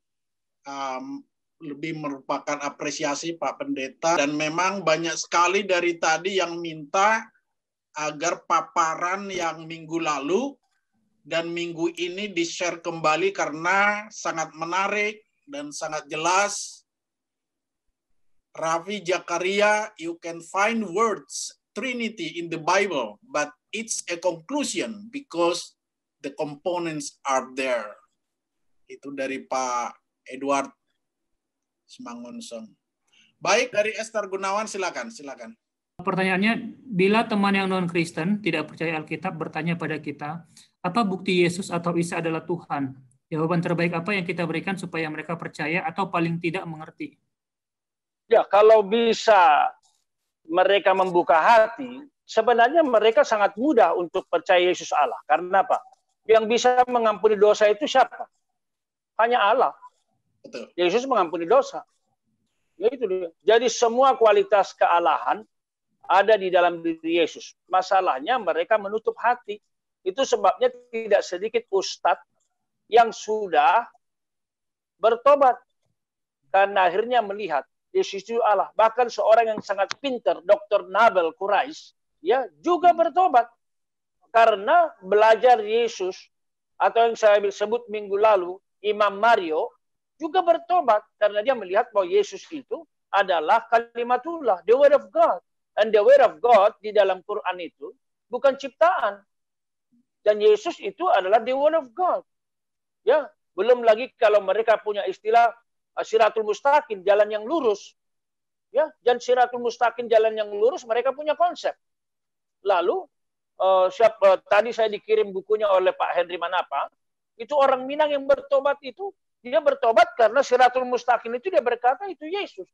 Lebih merupakan apresiasi Pak Pendeta. Dan memang banyak sekali dari tadi yang minta agar paparan yang minggu lalu dan minggu ini di-share kembali, karena sangat menarik dan sangat jelas. Raffi Jakaria, you can find words Trinity in the Bible, but it's a conclusion because the components are there. Itu dari Pak Edward Semangonsong. Baik, dari Esther Gunawan, silakan. Pertanyaannya, bila teman yang non-Kristen tidak percaya Alkitab bertanya pada kita, apa bukti Yesus atau Isa adalah Tuhan? Jawaban terbaik apa yang kita berikan supaya mereka percaya atau paling tidak mengerti? Ya, kalau bisa mereka membuka hati, sebenarnya mereka sangat mudah untuk percaya Yesus Allah. Karena apa? Yang bisa mengampuni dosa itu siapa? Hanya Allah. Betul. Yesus mengampuni dosa. Ya itu dia. Jadi semua kualitas kealahan ada di dalam diri Yesus. Masalahnya mereka menutup hati. Itu sebabnya tidak sedikit ustadz yang sudah bertobat. Karena akhirnya melihat Yesus itu Allah. Bahkan seorang yang sangat pintar, Dr. Nabel Quraish, ya juga bertobat. Karena belajar Yesus, atau yang saya sebut minggu lalu, Imam Mario, juga bertobat. Karena dia melihat bahwa Yesus itu adalah kalimatullah, the word of God. And the word of God di dalam Quran itu bukan ciptaan. Dan Yesus itu adalah the word of God. Ya, belum lagi kalau mereka punya istilah Siratul Mustaqim, jalan yang lurus. Ya, dan Siratul Mustaqim, jalan yang lurus, mereka punya konsep. Lalu tadi saya dikirim bukunya oleh Pak Henry Manapa, itu orang Minang yang bertobat itu, dia bertobat karena Siratul Mustaqim itu dia berkata itu Yesus.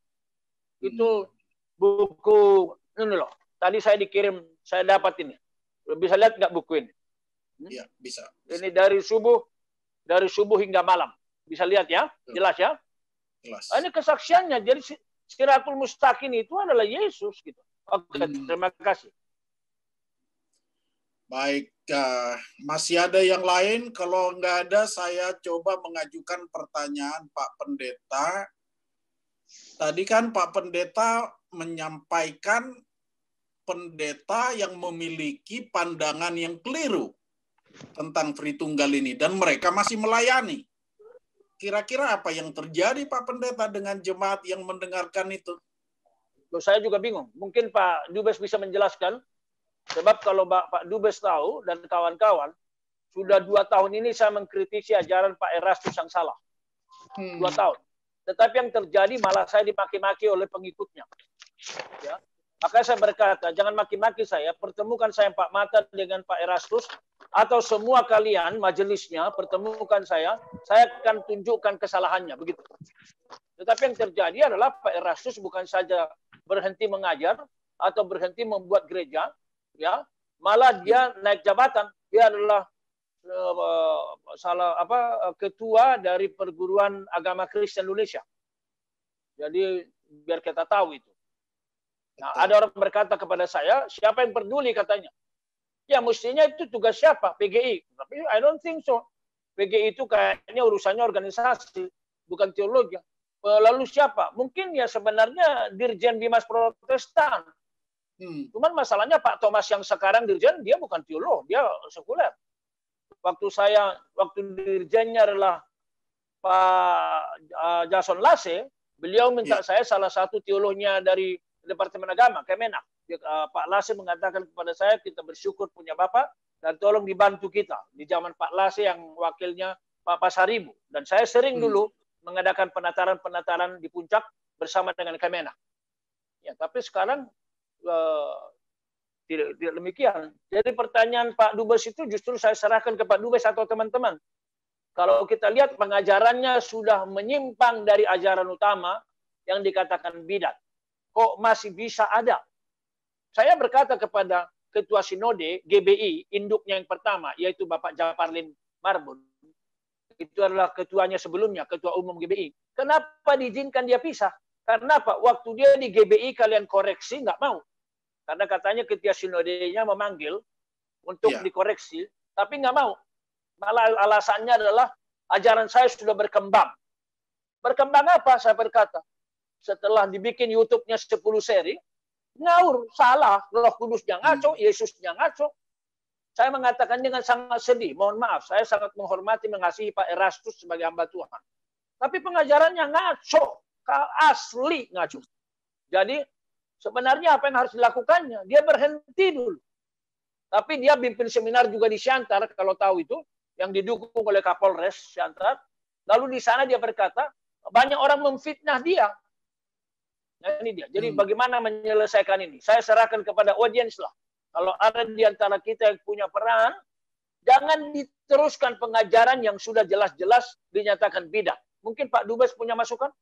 Itu buku ini loh. Tadi saya dikirim, saya dapat ini. Bisa lihat nggak buku ini? Iya, bisa. Ini dari subuh hingga malam. Bisa lihat ya? Jelas ya? Jelas. Ini kesaksiannya. Jadi Siratul Mustaqim itu adalah Yesus gitu. Oke, terima kasih. Baik, masih ada yang lain? Kalau nggak ada, saya coba mengajukan pertanyaan Pak Pendeta. Tadi kan Pak Pendeta menyampaikan pendeta yang memiliki pandangan yang keliru tentang Tritunggal ini, dan mereka masih melayani. Kira-kira apa yang terjadi Pak Pendeta dengan jemaat yang mendengarkan itu? Loh, saya juga bingung. Mungkin Pak Dubes bisa menjelaskan. Sebab kalau Pak Dubes tahu dan kawan-kawan, sudah 2 tahun ini saya mengkritisi ajaran Pak Erastus yang salah. 2 tahun. Tetapi yang terjadi malah saya dimaki-maki oleh pengikutnya. Ya. Makanya saya berkata, jangan maki-maki saya, pertemukan saya Pak Mata dengan Pak Erastus, atau semua kalian majelisnya, pertemukan saya akan tunjukkan kesalahannya. Begitu. Tetapi yang terjadi adalah Pak Erastus bukan saja berhenti mengajar, atau berhenti membuat gereja, ya, malah dia naik jabatan. Dia adalah ketua dari Perguruan Agama Kristen Indonesia. Jadi biar kita tahu itu. Nah, ada orang berkata kepada saya, siapa yang peduli katanya? Ya mestinya itu tugas siapa? PGI. Tapi I don't think so. PGI itu kayaknya urusannya organisasi, bukan teologi. Lalu siapa? Mungkin ya sebenarnya Dirjen Bimas Protestan. Cuman masalahnya Pak Thomas yang sekarang dirjen, dia bukan teolog, dia sekuler. Waktu dirjennya adalah Pak Jason Lase, beliau minta saya salah satu teolognya dari Departemen Agama, Kemenak. Pak Lase mengatakan kepada saya, kita bersyukur punya Bapak, dan tolong dibantu kita. Di zaman Pak Lase yang wakilnya Pak Pasaribu. Dan saya sering dulu mengadakan penataran-penataran di Puncak bersama dengan Kemenak. Ya, tapi sekarang tidak demikian. Jadi pertanyaan Pak Dubes itu justru saya serahkan ke Pak Dubes atau teman-teman. Kalau kita lihat pengajarannya sudah menyimpang dari ajaran utama yang dikatakan bidat. Kok masih bisa ada? Saya berkata kepada Ketua Sinode GBI, induknya yang pertama, yaitu Bapak Japarlin Marbun. Itu adalah ketuanya sebelumnya, Ketua Umum GBI. Kenapa diizinkan dia pisah? Karena apa? Waktu dia di GBI kalian koreksi, nggak mau. Karena katanya Ketua Sinodenya memanggil untuk dikoreksi, tapi nggak mau. Malah alasannya adalah ajaran saya sudah berkembang. Berkembang apa? Saya berkata. Setelah dibikin YouTube-nya 10 seri, ngawur, salah. Roh Kudusnya ngaco, Yesusnya ngaco. Saya mengatakan dengan sangat sedih. Mohon maaf, saya sangat menghormati, mengasihi Pak Erastus sebagai hamba Tuhan. Tapi pengajarannya ngaco. Asli ngaco. Jadi sebenarnya apa yang harus dilakukannya? Dia berhenti dulu. Tapi dia pimpin seminar juga di Siantar, kalau tahu itu, yang didukung oleh Kapolres Siantar. Lalu di sana dia berkata, banyak orang memfitnah dia. Nah, ini dia. Jadi bagaimana menyelesaikan ini? Saya serahkan kepada audiens lah. Kalau ada di antara kita yang punya peran, jangan diteruskan pengajaran yang sudah jelas-jelas dinyatakan bidah. Mungkin Pak Dubes punya masukan?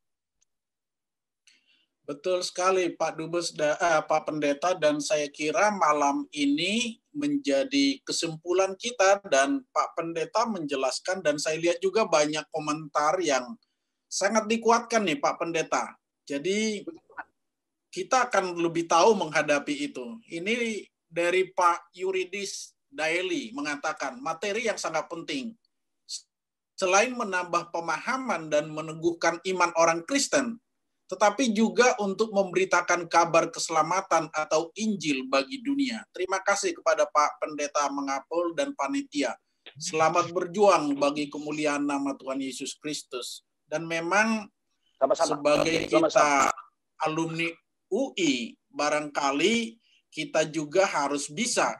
Betul sekali Pak Dubes, Pak Pendeta, dan saya kira malam ini menjadi kesimpulan kita dan Pak Pendeta menjelaskan, dan saya lihat juga banyak komentar yang sangat dikuatkan nih Pak Pendeta. Jadi kita akan lebih tahu menghadapi itu. Ini dari Pak Yuridis Daily mengatakan materi yang sangat penting. Selain menambah pemahaman dan meneguhkan iman orang Kristen, tetapi juga untuk memberitakan kabar keselamatan atau Injil bagi dunia. Terima kasih kepada Pak Pendeta Mengapul dan panitia. Selamat berjuang bagi kemuliaan nama Tuhan Yesus Kristus. Dan memang sebagai kita alumni UI, barangkali kita juga harus bisa,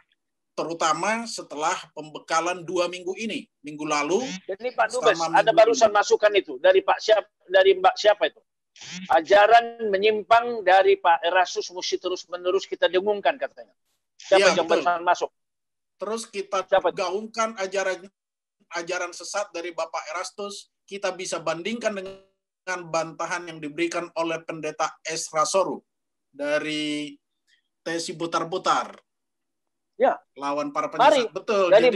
terutama setelah pembekalan 2 minggu ini. Minggu lalu. Jadi Pak Dubes, ada barusan masukan itu dari Mbak siapa itu? Ajaran menyimpang dari Pak Erastus mesti terus-menerus kita dengungkan katanya. Siapa yang barusan masuk? Terus kita gaungkan ajaran sesat dari Bapak Erastus, kita bisa bandingkan dengan bantahan yang diberikan oleh Pendeta Esra Soru dari Tesi Butar-Butar. Ya. Lawan para penyesat. Betul. Jadi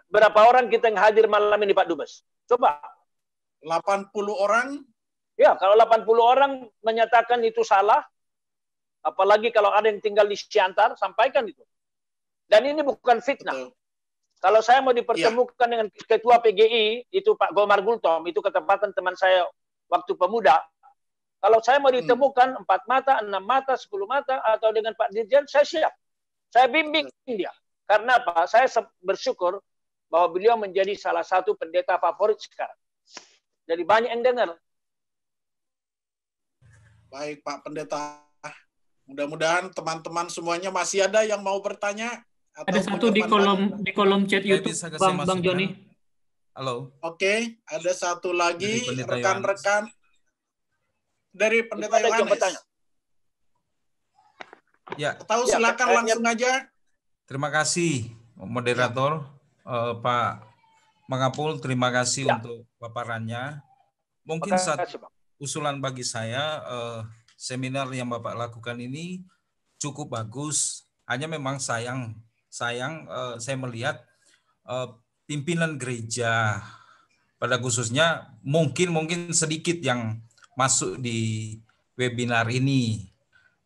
berapa orang kita yang hadir malam ini Pak Dubes? Coba. 80 orang. Ya, kalau 80 orang menyatakan itu salah, apalagi kalau ada yang tinggal di Siantar, sampaikan itu. Dan ini bukan fitnah. Betul. Kalau saya mau dipertemukan dengan Ketua PGI, itu Pak Gomar Gultom, itu ketepatan teman saya waktu pemuda. Kalau saya mau ditemukan 4 mata, 6 mata, 10 mata, atau dengan Pak Dirjen, saya siap. Saya bimbing dia. Karena apa? Saya bersyukur bahwa beliau menjadi salah satu pendeta favorit sekarang. Jadi banyak yang dengar. Baik Pak Pendeta, mudah-mudahan teman-teman semuanya masih ada yang mau bertanya. Ada satu di kolom chat YouTube, Bang Joni. Halo. Oke, ada satu lagi rekan-rekan dari Pendeta Yohanes. Ya. Tahu silakan langsung aja. Terima kasih moderator Pak Mengapul, terima kasih untuk paparannya. Mungkin satu usulan bagi saya, seminar yang Bapak lakukan ini cukup bagus. Hanya memang sayang saya melihat pimpinan gereja pada khususnya mungkin sedikit yang masuk di webinar ini.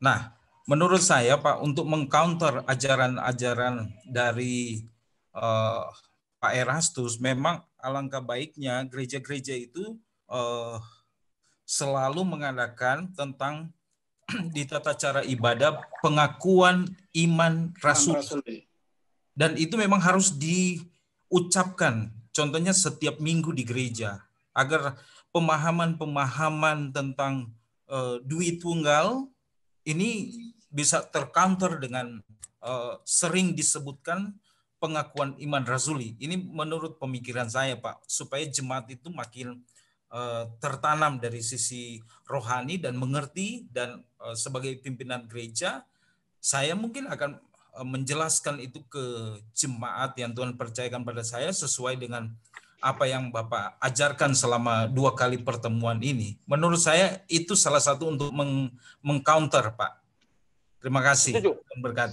Nah, menurut saya Pak, untuk mengcounter ajaran-ajaran dari Pak Erastus, memang alangkah baiknya gereja-gereja itu selalu mengadakan tentang di tata cara ibadah pengakuan iman rasul. Dan itu memang harus diucapkan, contohnya setiap minggu di gereja, agar pemahaman-pemahaman tentang duit tunggal ini bisa tercounter dengan sering disebutkan pengakuan iman rasuli. Ini menurut pemikiran saya Pak, supaya jemaat itu makin tertanam dari sisi rohani dan mengerti, dan sebagai pimpinan gereja saya mungkin akan menjelaskan itu ke jemaat yang Tuhan percayakan pada saya sesuai dengan apa yang Bapak ajarkan selama 2 kali pertemuan ini. Menurut saya itu salah satu untuk mengcounter Pak. Terima kasih.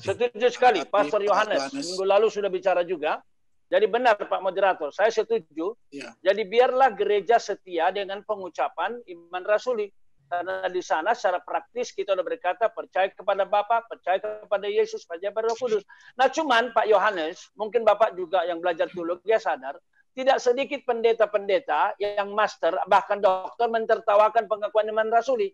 Setuju sekali. Pastor Yohanes minggu lalu sudah bicara juga. Jadi benar Pak Moderator, saya setuju. Ya. Jadi biarlah gereja setia dengan pengucapan iman rasuli. Karena di sana secara praktis kita sudah berkata percaya kepada Bapa, percaya kepada Yesus, percaya kepada Roh Kudus. Nah cuman Pak Yohanes, mungkin Bapak juga yang belajar teologi ya sadar, tidak sedikit pendeta-pendeta yang master, bahkan dokter mentertawakan pengakuan iman rasuli.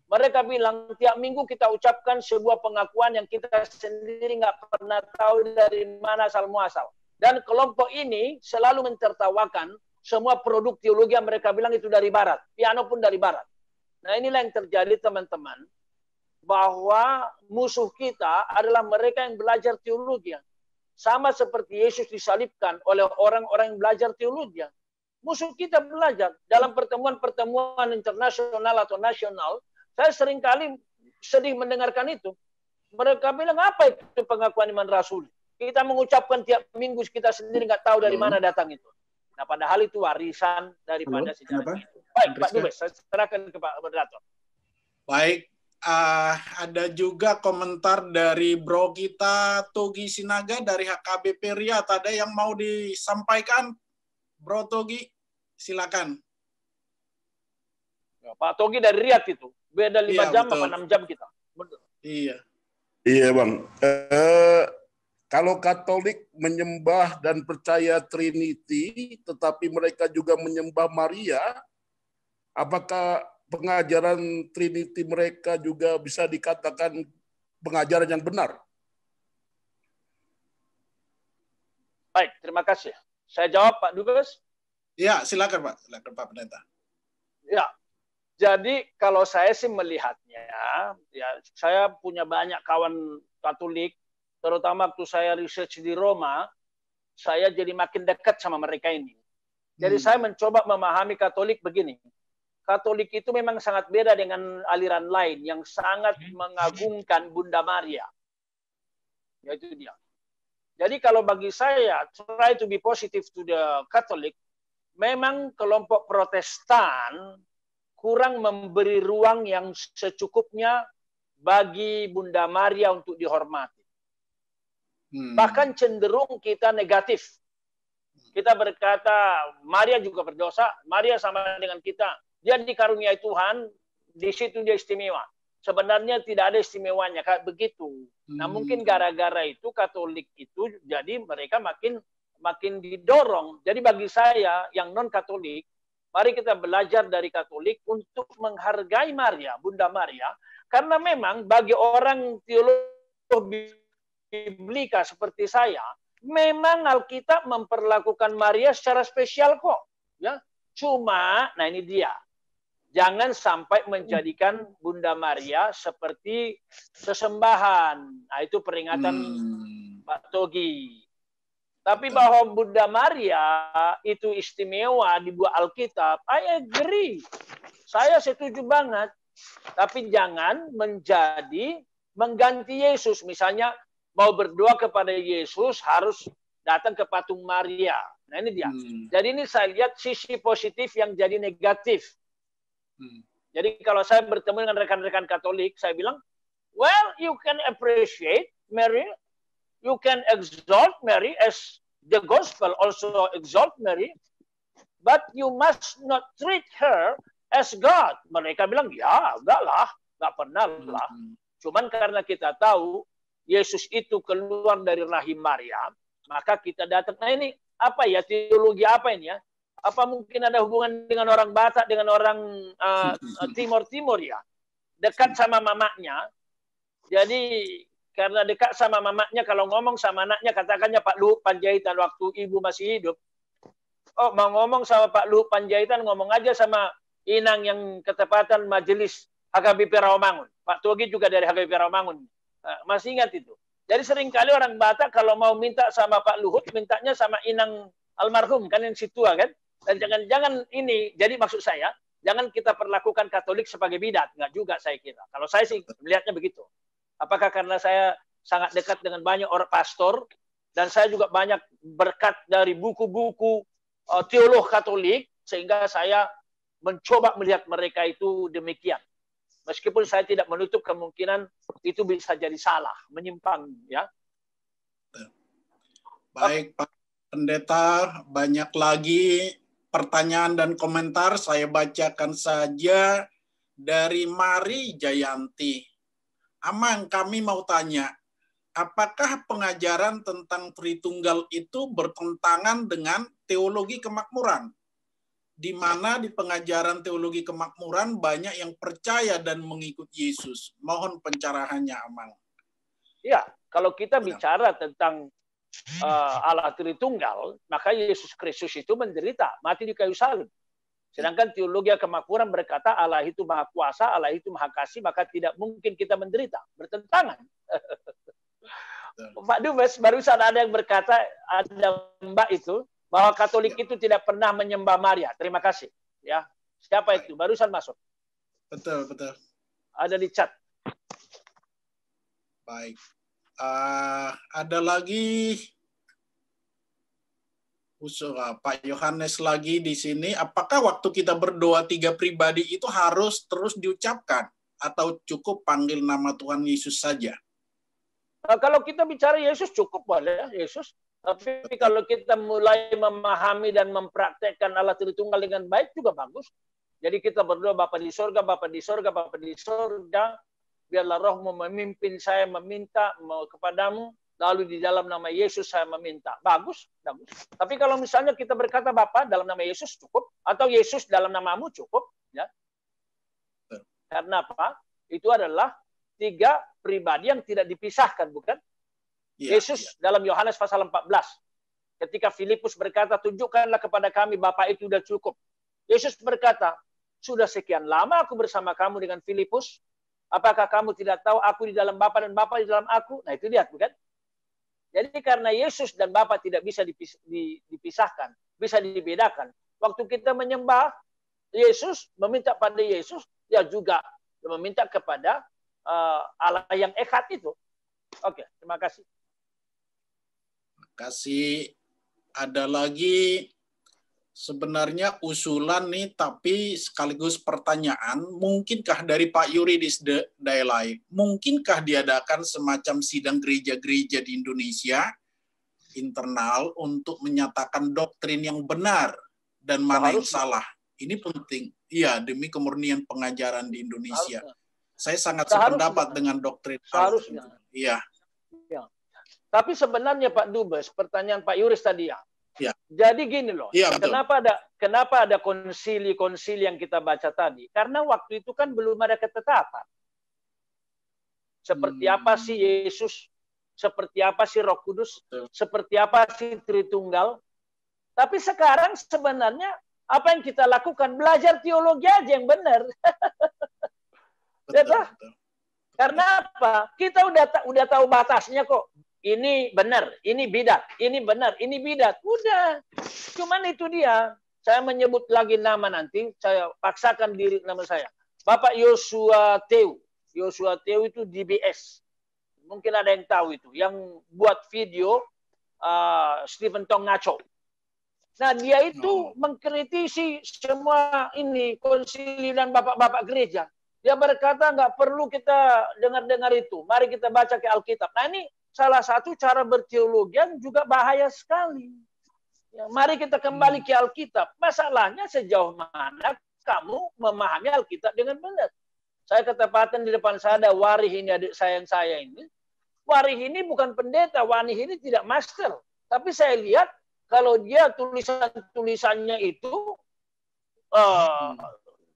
Mereka bilang tiap minggu kita ucapkan sebuah pengakuan yang kita sendiri nggak pernah tahu dari mana asal muasal. Dan kelompok ini selalu mentertawakan semua produk teologi yang mereka bilang itu dari barat. Piano pun dari barat. Nah inilah yang terjadi teman-teman. Bahwa musuh kita adalah mereka yang belajar teologi. Sama seperti Yesus disalibkan oleh orang-orang yang belajar teologi. Musuh kita belajar. Dalam pertemuan-pertemuan internasional atau nasional, saya seringkali sedih mendengarkan itu. Mereka bilang apa itu pengakuan iman rasul? Kita mengucapkan tiap minggu, kita sendiri nggak tahu dari mana datang itu. Nah, padahal itu warisan daripada sejarah itu. Baik, Pak Dubes, saya serahkan ke Pak Moderator. Baik, ada juga komentar dari bro kita Togi Sinaga dari HKBP Riyadh. Ada yang mau disampaikan, Bro Togi? Silakan. Pak Togi dari Riyadh itu. Beda 5 jam betul. apa 6 jam kita. Betul. Iya. Iya, Bang. Kalau Katolik menyembah dan percaya Trinity, tetapi mereka juga menyembah Maria, apakah pengajaran Trinity mereka juga bisa dikatakan pengajaran yang benar? Baik, terima kasih. Saya jawab, Pak Dubes. Ya, silakan Pak. Silakan Pak Pendeta. Ya, jadi kalau saya sih melihatnya, ya saya punya banyak kawan Katolik, terutama waktu saya research di Roma, saya jadi makin dekat sama mereka ini. Jadi saya mencoba memahami Katolik begini. Katolik itu memang sangat beda dengan aliran lain yang sangat mengagungkan Bunda Maria. Yaitu dia. Jadi kalau bagi saya, try to be positive to the Catholic, memang kelompok Protestan kurang memberi ruang yang secukupnya bagi Bunda Maria untuk dihormati. Bahkan cenderung kita negatif. Kita berkata, Maria juga berdosa, Maria sama dengan kita. Dia dikaruniai Tuhan, di situ dia istimewa. Sebenarnya tidak ada istimewanya, kayak begitu. Nah mungkin gara-gara itu Katolik itu, jadi mereka makin didorong. Jadi bagi saya yang non-Katolik, mari kita belajar dari Katolik untuk menghargai Maria, Bunda Maria. Karena memang bagi orang teologi biblika seperti saya, memang Alkitab memperlakukan Maria secara spesial kok. Ya, cuma, nah ini dia. Jangan sampai menjadikan Bunda Maria seperti sesembahan. Nah, itu peringatan Pak Togi. Tapi bahwa Bunda Maria itu istimewa di buah Alkitab, I agree. Saya setuju banget. Tapi jangan mengganti Yesus. Misalnya mau berdoa kepada Yesus harus datang ke patung Maria. Nah ini dia. Jadi ini saya lihat sisi positif yang jadi negatif. Jadi kalau saya bertemu dengan rekan-rekan Katolik, saya bilang, well, you can appreciate Mary, you can exalt Mary as the gospel also exalt Mary, but you must not treat her as God. Mereka bilang, ya, enggak lah, enggak pernah lah. Cuman karena kita tahu Yesus itu keluar dari rahim Maria, maka kita datang. Nah ini apa ya, teologi apa ini ya? Apa mungkin ada hubungan dengan orang Batak, dengan orang Timur ya? Dekat sama mamanya. Jadi karena dekat sama mamanya, kalau ngomong sama anaknya, katakannya Pak Luhut Panjaitan waktu ibu masih hidup. Oh, mau ngomong sama Pak Luhut Panjaitan, ngomong aja sama inang yang ketepatan majelis HKBP Rawamangun. Pak Togi juga dari HKBP Rawamangun. Masih ingat itu. Jadi seringkali orang Batak kalau mau minta sama Pak Luhut, mintanya sama inang almarhum, kan yang si tua kan. Dan jangan ini, jadi maksud saya, jangan kita perlakukan Katolik sebagai bidat. Enggak juga saya kira. Kalau saya sih melihatnya begitu. Apakah karena saya sangat dekat dengan banyak orang pastor, dan saya juga banyak berkat dari buku-buku teolog Katolik, sehingga saya mencoba melihat mereka itu demikian. Meskipun saya tidak menutup kemungkinan itu bisa jadi salah, menyimpang. Ya. Baik, Pak Pendeta, banyak lagi pertanyaan dan komentar. Saya bacakan saja dari Mari Jayanti. Amang, kami mau tanya, apakah pengajaran tentang Tritunggal itu bertentangan dengan teologi kemakmuran? Di mana di pengajaran teologi kemakmuran banyak yang percaya dan mengikut Yesus. Mohon pencerahannya, Amang. Ya, kalau kita bicara tentang Allah Tritunggal, maka Yesus Kristus itu menderita, mati di kayu salib. Sedangkan teologi kemakmuran berkata Allah itu maha kuasa, Allah itu maha kasih, maka tidak mungkin kita menderita. Bertentangan. Pak Dubes, barusan ada yang berkata, ada Mbak itu, bahwa Katolik itu tidak pernah menyembah Maria. Terima kasih. Ya, siapa itu? Barusan masuk. Betul, betul. Ada di chat. Baik. Ada lagi Pak Yohanes lagi di sini. Apakah waktu kita berdoa 3 pribadi itu harus terus diucapkan? atau cukup panggil nama Tuhan Yesus saja? Kalau kita bicara Yesus cukup boleh Yesus. Tapi kalau kita mulai memahami dan mempraktekkan Allah Tritunggal dengan baik juga bagus. Jadi kita berdoa, Bapa di sorga, Bapa di sorga, Bapa di sorga. Biarlah rohmu memimpin saya meminta kepadamu. Lalu di dalam nama Yesus saya meminta. Bagus, bagus. Tapi kalau misalnya kita berkata Bapa dalam nama Yesus cukup. Atau Yesus dalam namamu cukup. Ya. Karena apa? Itu adalah 3 pribadi yang tidak dipisahkan, bukan? Yesus dalam Yohanes pasal 14. Ketika Filipus berkata, tunjukkanlah kepada kami Bapa itu sudah cukup. Yesus berkata, sudah sekian lama aku bersama kamu dengan Filipus. Apakah kamu tidak tahu aku di dalam Bapa dan Bapa di dalam aku? Nah itu lihat, bukan? Jadi karena Yesus dan Bapa tidak bisa dipisahkan, bisa dibedakan. Waktu kita menyembah Yesus, meminta pada Yesus, ya juga meminta kepada Allah yang echad itu. Oke, terima kasih. Kasih ada lagi sebenarnya usulan nih, tapi sekaligus pertanyaan, mungkinkah dari Pak Yuridis Daelai, mungkinkah diadakan semacam sidang gereja-gereja di Indonesia internal untuk menyatakan doktrin yang benar dan mana yang salah? Ini penting, iya, demi kemurnian pengajaran di Indonesia. Saya sangat sependapat dengan doktrin. Seharusnya. Iya. Tapi sebenarnya Pak Dubes, pertanyaan Pak Yuris tadi ya. Ya. Jadi gini loh, ya, kenapa ada konsili yang kita baca tadi? Karena waktu itu kan belum ada ketetapan. Seperti apa sih Yesus? Seperti apa sih Roh Kudus? Seperti apa sih Tritunggal? Tapi sekarang sebenarnya apa yang kita lakukan? Belajar teologi aja yang benar. Betul. Karena apa? Kita udah tahu batasnya kok. Ini benar, ini bidat, ini benar, ini bidat. Udah. Cuman itu dia. Saya menyebut lagi nama nanti, saya paksakan diri nama saya. Bapak Yosua Teu. Yosua Teu itu DBS. Mungkin ada yang tahu itu. Yang buat video Stephen Tong Ngaco. Nah, dia itu mengkritisi semua ini, konsili dan bapak-bapak gereja. Dia berkata nggak perlu kita dengar-dengar itu. Mari kita baca ke Alkitab. Nah, ini salah satu cara berteologi yang juga bahaya sekali. Ya, mari kita kembali ke Alkitab. Masalahnya sejauh mana kamu memahami Alkitab dengan benar. Saya ketepatan di depan saya ada Warih ini, adik sayang saya ini. Warih ini bukan pendeta, Warih ini tidak master. Tapi saya lihat kalau dia tulisan-tulisannya itu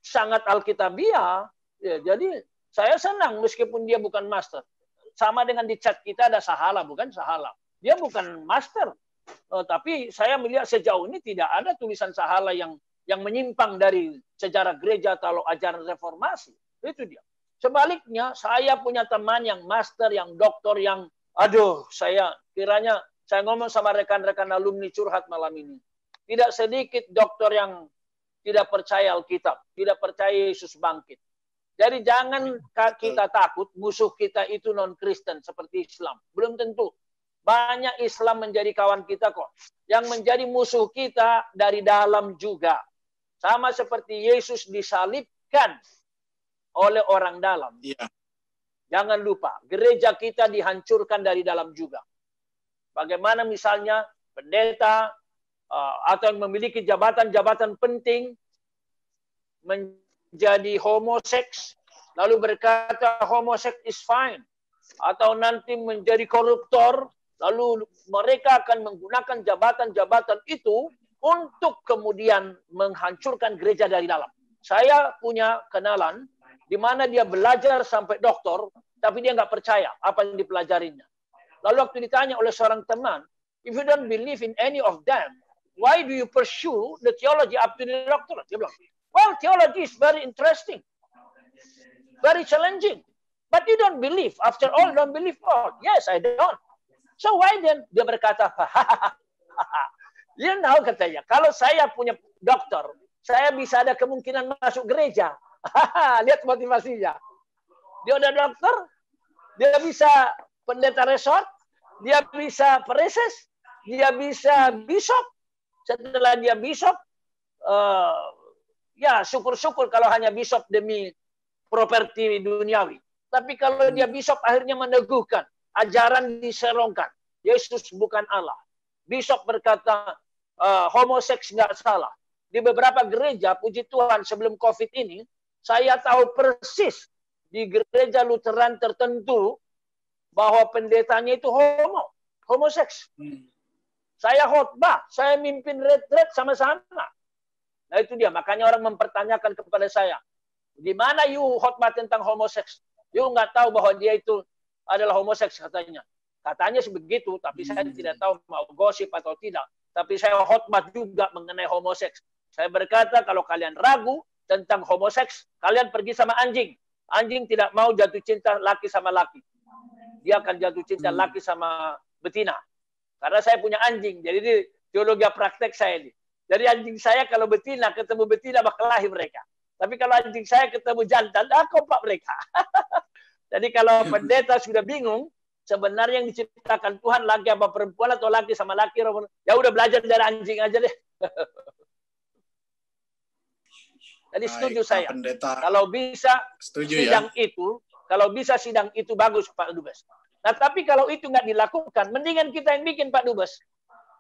sangat Alkitabiah. Ya, jadi saya senang meskipun dia bukan master. Sama dengan di chat kita ada Sahala, bukan Sahala. Dia bukan master. Tapi saya melihat sejauh ini tidak ada tulisan Sahala yang menyimpang dari sejarah gereja atau ajaran reformasi. Itu dia. Sebaliknya, saya punya teman yang master, yang doktor, yang saya kiranya saya ngomong sama rekan-rekan alumni curhat malam ini. Tidak sedikit doktor yang tidak percaya Alkitab, tidak percaya Yesus bangkit. Jadi jangan kita takut musuh kita itu non-Kristen seperti Islam. Belum tentu. Banyak Islam menjadi kawan kita kok. Yang menjadi musuh kita dari dalam juga. Sama seperti Yesus disalibkan oleh orang dalam. Ya. Jangan lupa, gereja kita dihancurkan dari dalam juga. Bagaimana misalnya pendeta atau yang memiliki jabatan-jabatan penting menjadi homoseks, lalu berkata homoseks is fine. Atau nanti menjadi koruptor, lalu mereka akan menggunakan jabatan-jabatan itu untuk kemudian menghancurkan gereja dari dalam. Saya punya kenalan di mana dia belajar sampai doktor, tapi dia nggak percaya apa yang dipelajarinya. Lalu waktu ditanya oleh seorang teman, if you don't believe in any of them, why do you pursue the theology up to the doctorate? Dia bilang, well, theology is very interesting, very challenging, but you don't believe. After all, don't believe all. Yes, I don't. So why then? Dia berkata, you know, katanya, kalau saya punya doktor, saya bisa ada kemungkinan masuk gereja. Lihat motivasinya. Dia udah dokter, dia bisa pendeta resort, dia bisa preses, dia bisa bishop. Setelah dia bishop, ya syukur-syukur kalau hanya bishop demi properti duniawi. Tapi kalau dia bishop akhirnya meneguhkan, ajaran diserongkan, Yesus bukan Allah. Bishop berkata homoseks nggak salah. Di beberapa gereja, puji Tuhan sebelum COVID ini, saya tahu persis di gereja Lutheran tertentu bahwa pendetanya itu homoseks. Saya khotbah, saya mimpin retret sama-sama. Nah itu dia, makanya orang mempertanyakan kepada saya, di mana you khotbah tentang homoseks? You nggak tahu bahwa dia itu adalah homoseks katanya. Katanya sebegitu, tapi saya tidak tahu mau gosip atau tidak. Tapi saya khotbah juga mengenai homoseks. Saya berkata kalau kalian ragu tentang homoseks, kalian pergi sama anjing. Anjing tidak mau jatuh cinta laki sama laki. Dia akan jatuh cinta laki sama betina. Karena saya punya anjing. Jadi ini teologi praktek saya ini. Jadi anjing saya kalau betina ketemu betina bakal lahir mereka. Tapi kalau anjing saya ketemu jantan, kompak mereka. Jadi kalau pendeta sudah bingung, sebenarnya yang diciptakan Tuhan laki apa perempuan atau laki sama laki, ya udah belajar dari anjing aja deh. Jadi setuju saya. Pendeta. Kalau bisa setuju, sidang itu, kalau bisa sidang itu bagus Pak Dubes. Nah tapi kalau itu nggak dilakukan, mendingan kita yang bikin Pak Dubes.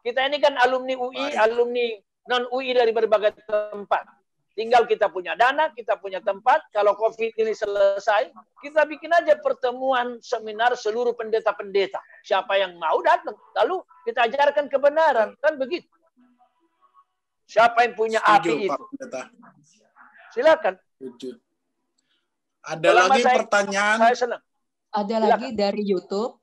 Kita ini kan alumni UI, alumni non UI dari berbagai tempat. Tinggal kita punya dana, kita punya tempat. Kalau COVID ini selesai, kita bikin aja pertemuan seminar seluruh pendeta-pendeta. Siapa yang mau datang, lalu kita ajarkan kebenaran, kan begitu. Siapa yang punya api itu? Silakan. Ada lagi pertanyaan? Saya senang. Ada lagi dari YouTube,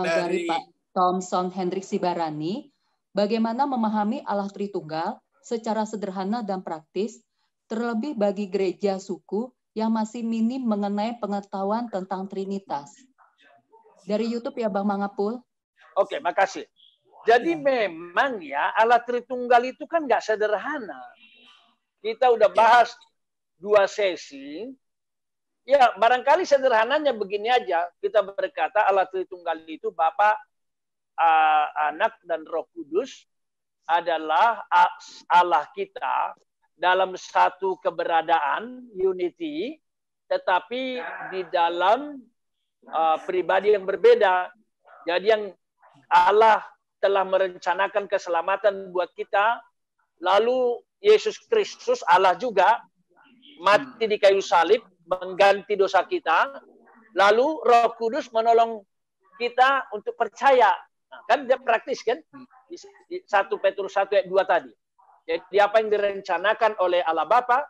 dari Pak Thomson Hendrik Sibarani. Bagaimana memahami Allah Tritunggal secara sederhana dan praktis, terlebih bagi gereja suku yang masih minim mengenai pengetahuan tentang Trinitas. Dari YouTube ya Bang Mangapul. Oke, makasih. Jadi memang ya Allah Tritunggal itu kan nggak sederhana. Kita udah bahas 2 sesi. Ya, barangkali sederhananya begini aja. Kita berkata Allah Tritunggal itu Bapa, Anak, dan Roh Kudus adalah Allah kita dalam satu keberadaan, unity, tetapi di dalam pribadi yang berbeda. Jadi yang Allah telah merencanakan keselamatan buat kita, lalu Yesus Kristus, Allah juga, mati di kayu salib, mengganti dosa kita, lalu Roh Kudus menolong kita untuk percaya. Nah, kan dia praktis kan? 1 Petrus 1 ayat 2 tadi. Jadi apa yang direncanakan oleh Allah Bapa,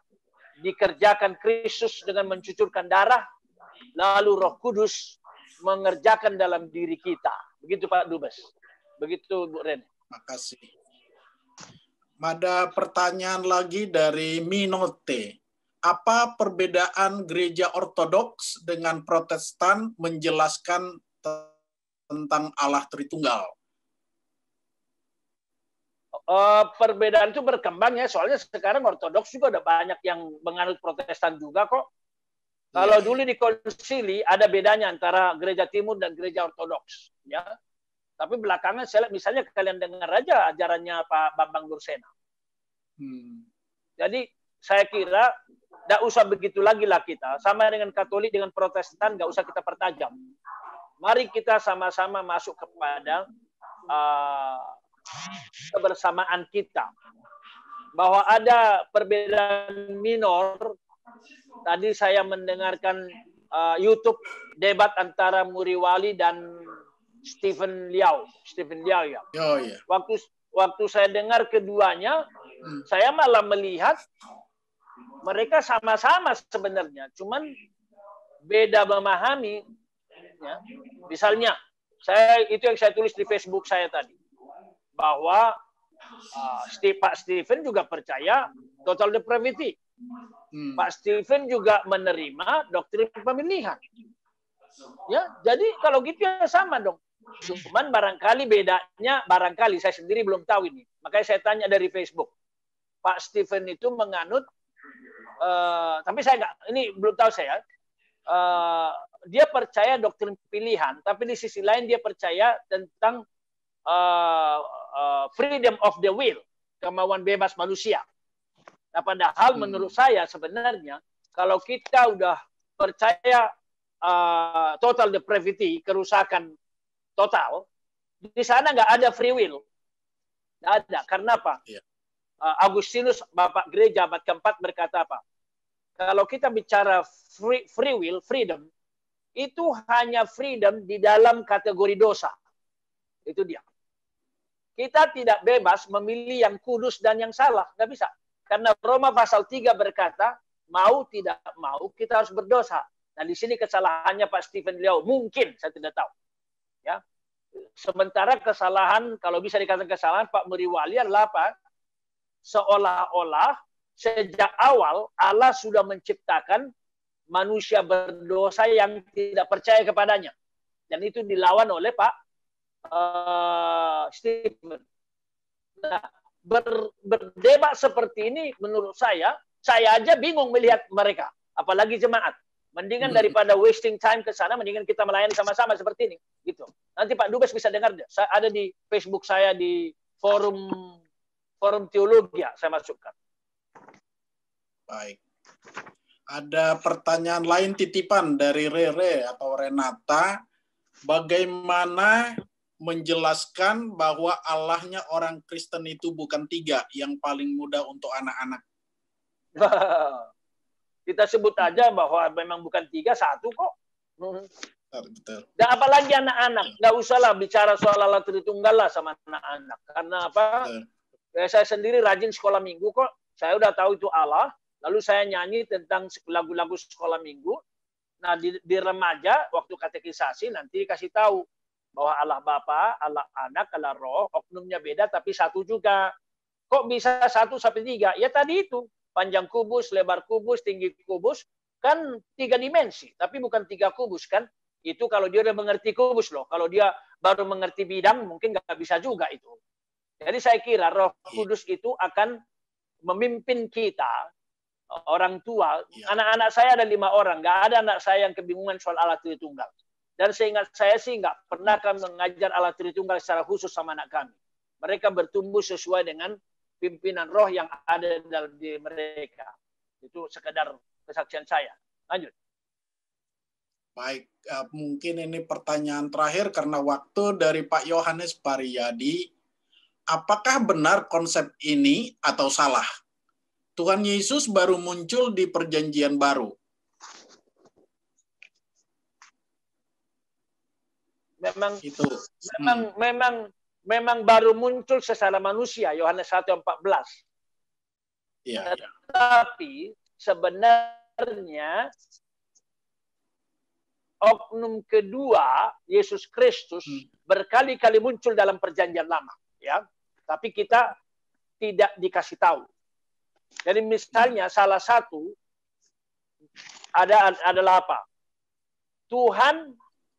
dikerjakan Kristus dengan mencucurkan darah, lalu Roh Kudus mengerjakan dalam diri kita. Begitu Pak Dubes. Begitu Bu Ren. Makasih. Ada pertanyaan lagi dari Minote. Apa perbedaan gereja Ortodoks dengan Protestan menjelaskan tentang Allah Tritunggal? Perbedaan itu berkembang ya, soalnya sekarang Ortodoks juga ada banyak yang menganut Protestan juga kok. Kalau dulu di konsili ada bedanya antara gereja Timur dan gereja Ortodoks, ya. Tapi belakangan saya lihat, misalnya kalian dengar aja ajarannya Pak Bambang Dursena. Jadi saya kira tidak usah begitu lagi lah kita. Sama dengan Katolik dengan Protestan nggak usah kita pertajam. Mari kita sama-sama masuk kepada kebersamaan kita. Bahwa ada perbedaan minor. Tadi saya mendengarkan YouTube debat antara Muriwali dan Stephen Liao ya. Oh, iya. Waktu saya dengar keduanya, saya malah melihat mereka sama-sama sebenarnya, cuman beda memahami. Ya. Misalnya, itu yang saya tulis di Facebook saya tadi, bahwa Pak Stephen juga percaya total depravity. Pak Stephen juga menerima doktrin pemilihan. Ya, jadi kalau gitu ya sama dong. Cuman barangkali bedanya, barangkali saya sendiri belum tahu ini. Makanya saya tanya dari Facebook. Pak Stephen itu menganut, tapi saya nggak, ini belum tahu saya. Dia percaya doktrin pilihan, tapi di sisi lain dia percaya tentang freedom of the will, kemauan bebas manusia. Nah, padahal menurut saya sebenarnya kalau kita udah percaya total depravity, kerusakan total, di sana nggak ada free will. Nggak ada. Karena apa? Iya. Agustinus, Bapak Gereja abad keempat berkata apa? Kalau kita bicara free will, freedom, itu hanya freedom di dalam kategori dosa. Itu dia. Kita tidak bebas memilih yang kudus dan yang salah. Nggak bisa. Karena Roma pasal 3 berkata, mau tidak mau kita harus berdosa. Nah, di sini kesalahannya Pak Stephen Liao. Mungkin, saya tidak tahu. Ya. Sementara kesalahan, kalau bisa dikatakan kesalahan, Pak Meriwali adalah apa? Seolah-olah sejak awal Allah sudah menciptakan manusia berdosa yang tidak percaya kepadanya. Dan itu dilawan oleh Pak Stephen. Nah, berdebat seperti ini menurut saya aja bingung melihat mereka. Apalagi jemaat. Mendingan daripada wasting time ke sana, mendingan kita melayani sama-sama seperti ini. Gitu. Nanti Pak Dubes bisa dengar. Saya ada di Facebook saya di forum teologi ya, saya masukkan. Baik. Ada pertanyaan lain titipan dari Rere atau Renata. Bagaimana menjelaskan bahwa Allahnya orang Kristen itu bukan 3, yang paling mudah untuk anak-anak? Kita sebut aja bahwa memang bukan 3, 1 kok. Betul. Dan apalagi anak-anak. Nggak usahlah bicara soal Allah Tritunggal lah sama anak-anak. Karena apa? Saya sendiri rajin sekolah minggu kok. Saya udah tahu itu Allah. Lalu saya nyanyi tentang lagu-lagu sekolah minggu. Nah, di remaja, waktu katekisasi, nanti kasih tahu bahwa Allah Bapa, Allah Anak, Allah Roh, oknumnya beda, tapi satu juga. Kok bisa 1 sampai 3? Ya tadi itu. Panjang kubus, lebar kubus, tinggi kubus, kan 3 dimensi. Tapi bukan 3 kubus, kan? Itu kalau dia udah mengerti kubus loh. Kalau dia baru mengerti bidang, mungkin nggak bisa juga itu. Jadi saya kira Roh Kudus itu akan memimpin kita, orang tua. Anak-anak saya ada 5 orang. Nggak ada anak saya yang kebingungan soal Allah Tritunggal. Dan seingat saya sih nggak pernah kami mengajar Allah Tritunggal secara khusus sama anak kami. Mereka bertumbuh sesuai dengan pimpinan roh yang ada dalam diri mereka. Itu sekedar kesaksian saya. Lanjut. Baik, mungkin ini pertanyaan terakhir karena waktu dari Pak Yohanes Pariyadi. Apakah benar konsep ini atau salah? Tuhan Yesus baru muncul di Perjanjian Baru. Memang baru muncul secara manusia, Yohanes 1:14. Iya. Tapi sebenarnya oknum kedua, Yesus Kristus, berkali-kali muncul dalam Perjanjian Lama, ya. Tapi kita tidak dikasih tahu. Jadi misalnya salah satu adalah apa? Tuhan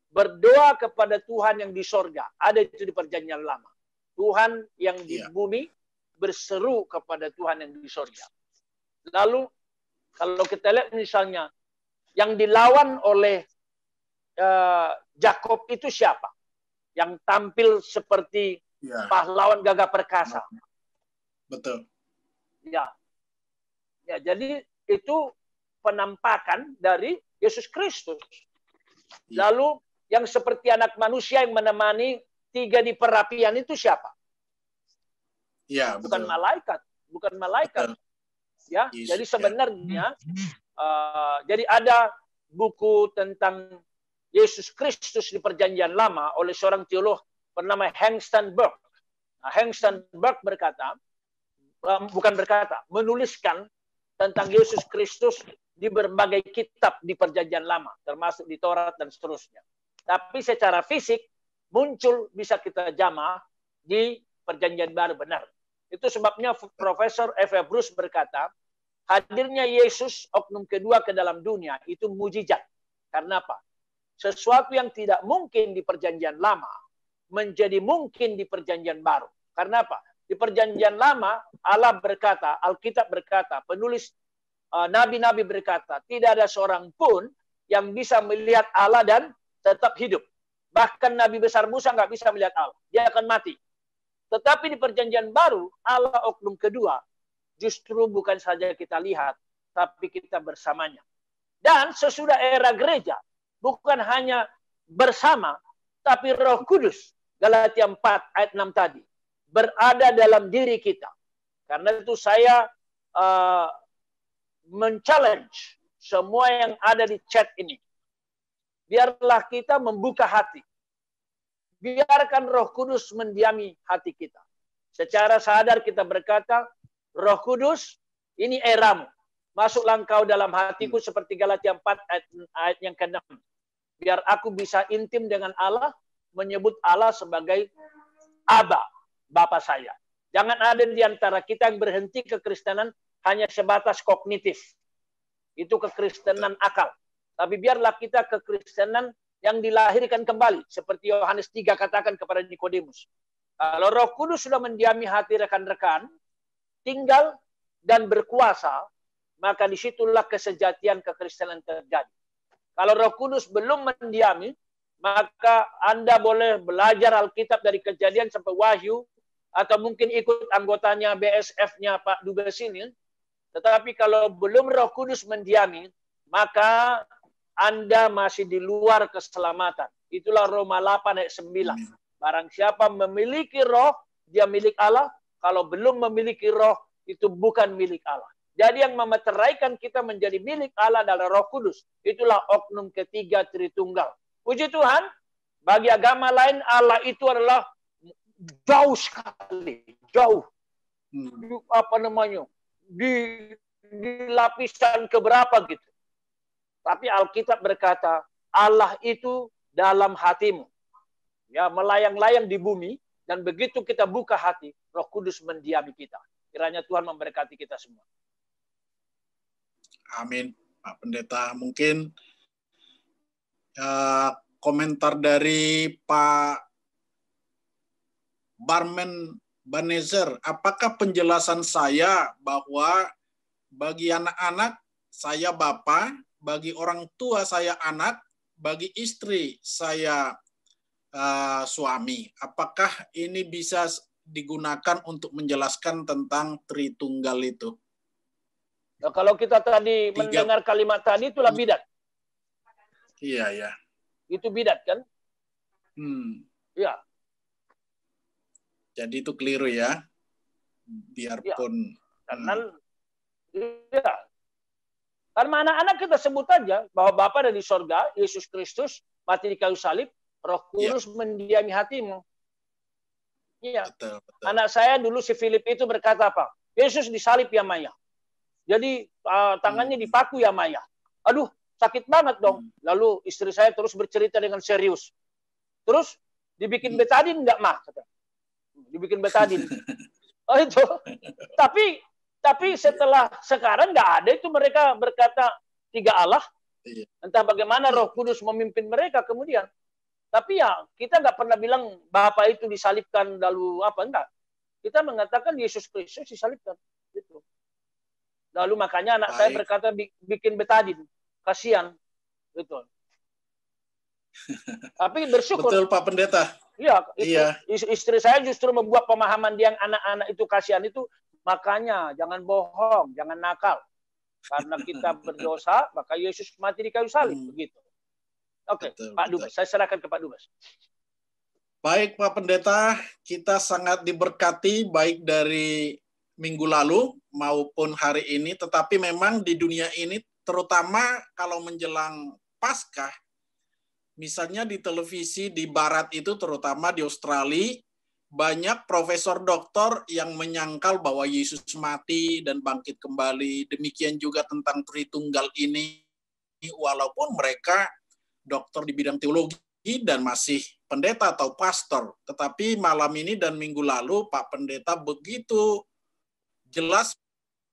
berdoa kepada Tuhan yang di sorga. Ada itu di Perjanjian Lama. Tuhan yang di bumi berseru kepada Tuhan yang di sorga. Lalu kalau kita lihat misalnya yang dilawan oleh Jakob itu siapa? Yang tampil seperti pahlawan gagah perkasa. Betul. Ya, jadi itu penampakan dari Yesus Kristus. Lalu yang seperti anak manusia yang menemani 3 di perapian itu siapa? Ya, bukan malaikat, bukan malaikat. Betul. Ya, Yesus, jadi sebenarnya jadi ada buku tentang Yesus Kristus di Perjanjian Lama oleh seorang teolog bernama Hengstenberg. Nah, Hengstenberg menuliskan tentang Yesus Kristus di berbagai kitab di Perjanjian Lama, termasuk di Taurat dan seterusnya. Tapi secara fisik muncul bisa kita jamah di Perjanjian Baru, benar. Itu sebabnya Profesor F.F. Bruce berkata, hadirnya Yesus oknum kedua ke dalam dunia itu mujizat. Karena apa? Sesuatu yang tidak mungkin di Perjanjian Lama menjadi mungkin di Perjanjian Baru. Karena apa? Di Perjanjian Lama Allah berkata, Alkitab berkata, penulis nabi-nabi berkata, tidak ada seorang pun yang bisa melihat Allah dan tetap hidup. Bahkan Nabi besar Musa nggak bisa melihat Allah. Dia akan mati. Tetapi di Perjanjian Baru, Allah oknum kedua justru bukan saja kita lihat, tapi kita bersamanya. Dan sesudah era gereja, bukan hanya bersama, tapi Roh Kudus, Galatia 4 ayat 6 tadi, berada dalam diri kita. Karena itu saya men-challenge semua yang ada di chat ini. Biarlah kita membuka hati. Biarkan Roh Kudus mendiami hati kita. Secara sadar kita berkata, Roh Kudus, ini eramu. Masuklah engkau dalam hatiku seperti Galatia 4 ayat yang ke-6. Biar aku bisa intim dengan Allah, menyebut Allah sebagai Aba, Bapa saya. Jangan ada di antara kita yang berhenti kekristenan hanya sebatas kognitif. Itu kekristenan akal. Tapi biarlah kita kekristenan yang dilahirkan kembali. Seperti Yohanes 3 katakan kepada Nikodemus. Kalau Roh Kudus sudah mendiami hati rekan-rekan, tinggal dan berkuasa, maka disitulah kesejatian kekristenan terjadi. Kalau Roh Kudus belum mendiami, maka Anda boleh belajar Alkitab dari Kejadian sampai Wahyu, atau mungkin ikut anggotanya BSF-nya Pak Dubes ini. Tetapi kalau belum Roh Kudus mendiami, maka Anda masih di luar keselamatan. Itulah Roma 8 ayat 9. Barang siapa memiliki roh, dia milik Allah. Kalau belum memiliki roh, itu bukan milik Allah. Jadi yang memeteraikan kita menjadi milik Allah adalah Roh Kudus. Itulah oknum ketiga Tritunggal. Puji Tuhan, bagi agama lain Allah itu adalah jauh sekali, jauh. Apa namanya? Di lapisan keberapa gitu. Tapi Alkitab berkata, Allah itu dalam hatimu. Ya, melayang-layang di bumi, dan begitu kita buka hati, Roh Kudus mendiami kita. Kiranya Tuhan memberkati kita semua. Amin, Pak Pendeta. Mungkin komentar dari Pak Barmen Banezer, apakah penjelasan saya bahwa bagi anak-anak saya bapak, bagi orang tua saya anak, bagi istri saya suami, apakah ini bisa digunakan untuk menjelaskan tentang Tritunggal itu? Nah, kalau kita tadi mendengar kalimat tadi, itulah bidat. Iya, ya. Itu bidat kan? Ya. Jadi itu keliru ya. Biarpun. Ya. Karena anak-anak kita sebut aja bahwa Bapa ada di sorga, Yesus Kristus mati di kayu salib, Roh Kudus mendiami hatimu. Iya. Betul. Anak saya dulu si Philip itu berkata apa? Yesus disalib ya Maya. Jadi tangannya dipaku ya Maya. Aduh, sakit banget dong. Lalu istri saya terus bercerita dengan serius. Terus dibikin betadin enggak mah? Dibikin betadin. Oh itu. Tapi setelah sekarang nggak ada itu mereka berkata tiga Allah. Entah bagaimana Roh Kudus memimpin mereka kemudian. Tapi ya kita nggak pernah bilang Bapa itu disalibkan lalu apa, enggak. Kita mengatakan Yesus Kristus disalibkan. Gitu. Lalu makanya anak saya berkata bikin betadin. Kasihan. Betul. Tapi bersyukur. Betul Pak Pendeta. Iya. Istri saya justru membuat pemahaman dia yang anak-anak itu kasihan itu. Makanya jangan bohong, jangan nakal. Karena kita berdosa, maka Yesus mati di kayu salib. Begitu. Oke, Pak Dubes. Saya serahkan ke Pak Dubes. Baik Pak Pendeta, kita sangat diberkati baik dari minggu lalu maupun hari ini. Tetapi memang di dunia ini, terutama kalau menjelang Paskah, misalnya di televisi di Barat itu, terutama di Australia, banyak profesor doktor yang menyangkal bahwa Yesus mati dan bangkit kembali. Demikian juga tentang Tritunggal ini, walaupun mereka dokter di bidang teologi dan masih pendeta atau pastor. Tetapi malam ini dan minggu lalu Pak Pendeta begitu jelas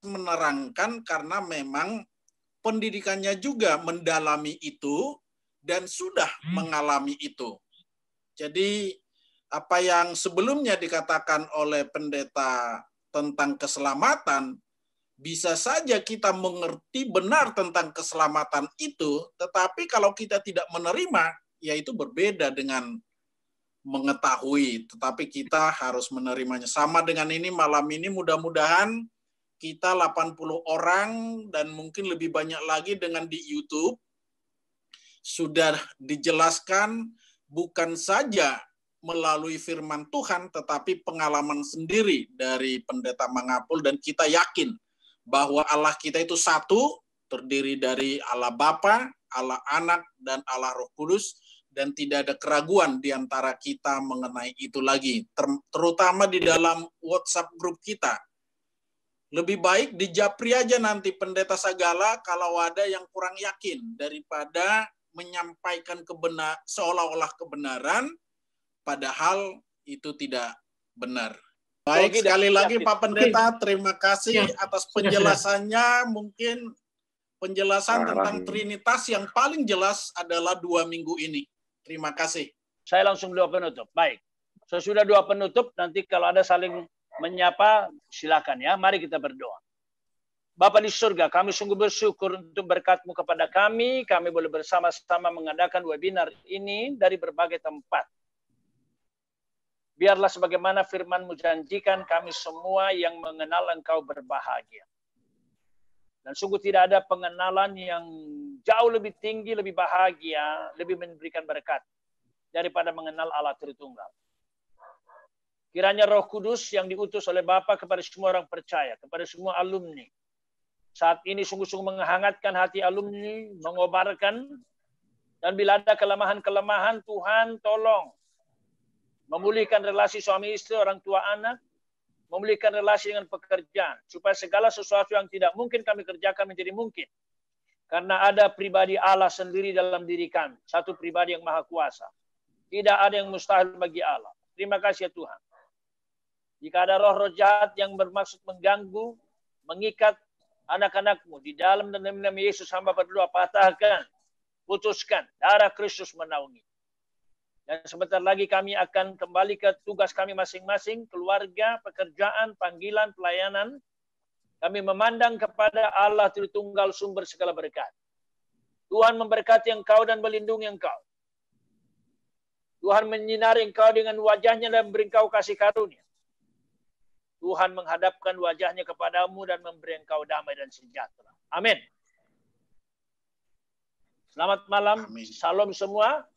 menerangkan karena memang pendidikannya juga mendalami itu dan sudah mengalami itu. Jadi apa yang sebelumnya dikatakan oleh pendeta tentang keselamatan, bisa saja kita mengerti benar tentang keselamatan itu, tetapi kalau kita tidak menerima, ya itu berbeda dengan mengetahui, tetapi kita harus menerimanya. Sama dengan ini, malam ini mudah-mudahan kita 80 orang dan mungkin lebih banyak lagi dengan di YouTube sudah dijelaskan bukan saja melalui firman Tuhan, tetapi pengalaman sendiri dari Pendeta Mangapul, dan kita yakin bahwa Allah kita itu satu, terdiri dari Allah Bapa, Allah Anak, dan Allah Roh Kudus, dan tidak ada keraguan di antara kita mengenai itu lagi, terutama di dalam WhatsApp grup kita. Lebih baik dijapri aja nanti Pendeta Sagala kalau ada yang kurang yakin, daripada menyampaikan seolah-olah kebenaran, padahal itu tidak benar. Baik, sekali lagi Pak Pendeta, terima kasih atas penjelasannya. Mungkin penjelasan tentang Trinitas yang paling jelas adalah 2 minggu ini. Terima kasih. Saya langsung doa penutup. Baik, sesudah doa penutup, nanti kalau ada saling menyapa, silakan ya. Mari kita berdoa. Bapa di surga, kami sungguh bersyukur untuk berkat-Mu kepada kami. Kami boleh bersama-sama mengadakan webinar ini dari berbagai tempat. Biarlah sebagaimana firman-Mu janjikan, kami semua yang mengenal Engkau berbahagia. Dan sungguh tidak ada pengenalan yang jauh lebih tinggi, lebih bahagia, lebih memberikan berkat daripada mengenal Allah Tritunggal. Kiranya Roh Kudus yang diutus oleh Bapa kepada semua orang percaya, kepada semua alumni, saat ini sungguh-sungguh menghangatkan hati alumni, mengobarkan, dan bila ada kelemahan-kelemahan, Tuhan tolong memulihkan relasi suami istri, orang tua anak, memulihkan relasi dengan pekerjaan, supaya segala sesuatu yang tidak mungkin kami kerjakan menjadi mungkin. Karena ada pribadi Allah sendiri dalam diri kami, satu pribadi yang maha kuasa. Tidak ada yang mustahil bagi Allah. Terima kasih ya Tuhan. Jika ada roh-roh jahat yang bermaksud mengganggu, mengikat anak-anak-Mu, di dalam nama Yesus hamba berdoa, patahkan, putuskan, darah Kristus menaungi. Dan sebentar lagi kami akan kembali ke tugas kami masing-masing, keluarga, pekerjaan, panggilan, pelayanan. Kami memandang kepada Allah Tritunggal, sumber segala berkat. Tuhan memberkati engkau dan melindungi engkau. Tuhan menyinari engkau dengan wajahnya dan memberi engkau kasih karunia. Tuhan menghadapkan wajahnya kepadamu dan memberi engkau damai dan sejahtera. Amin. Selamat malam. Amin. Salam semua.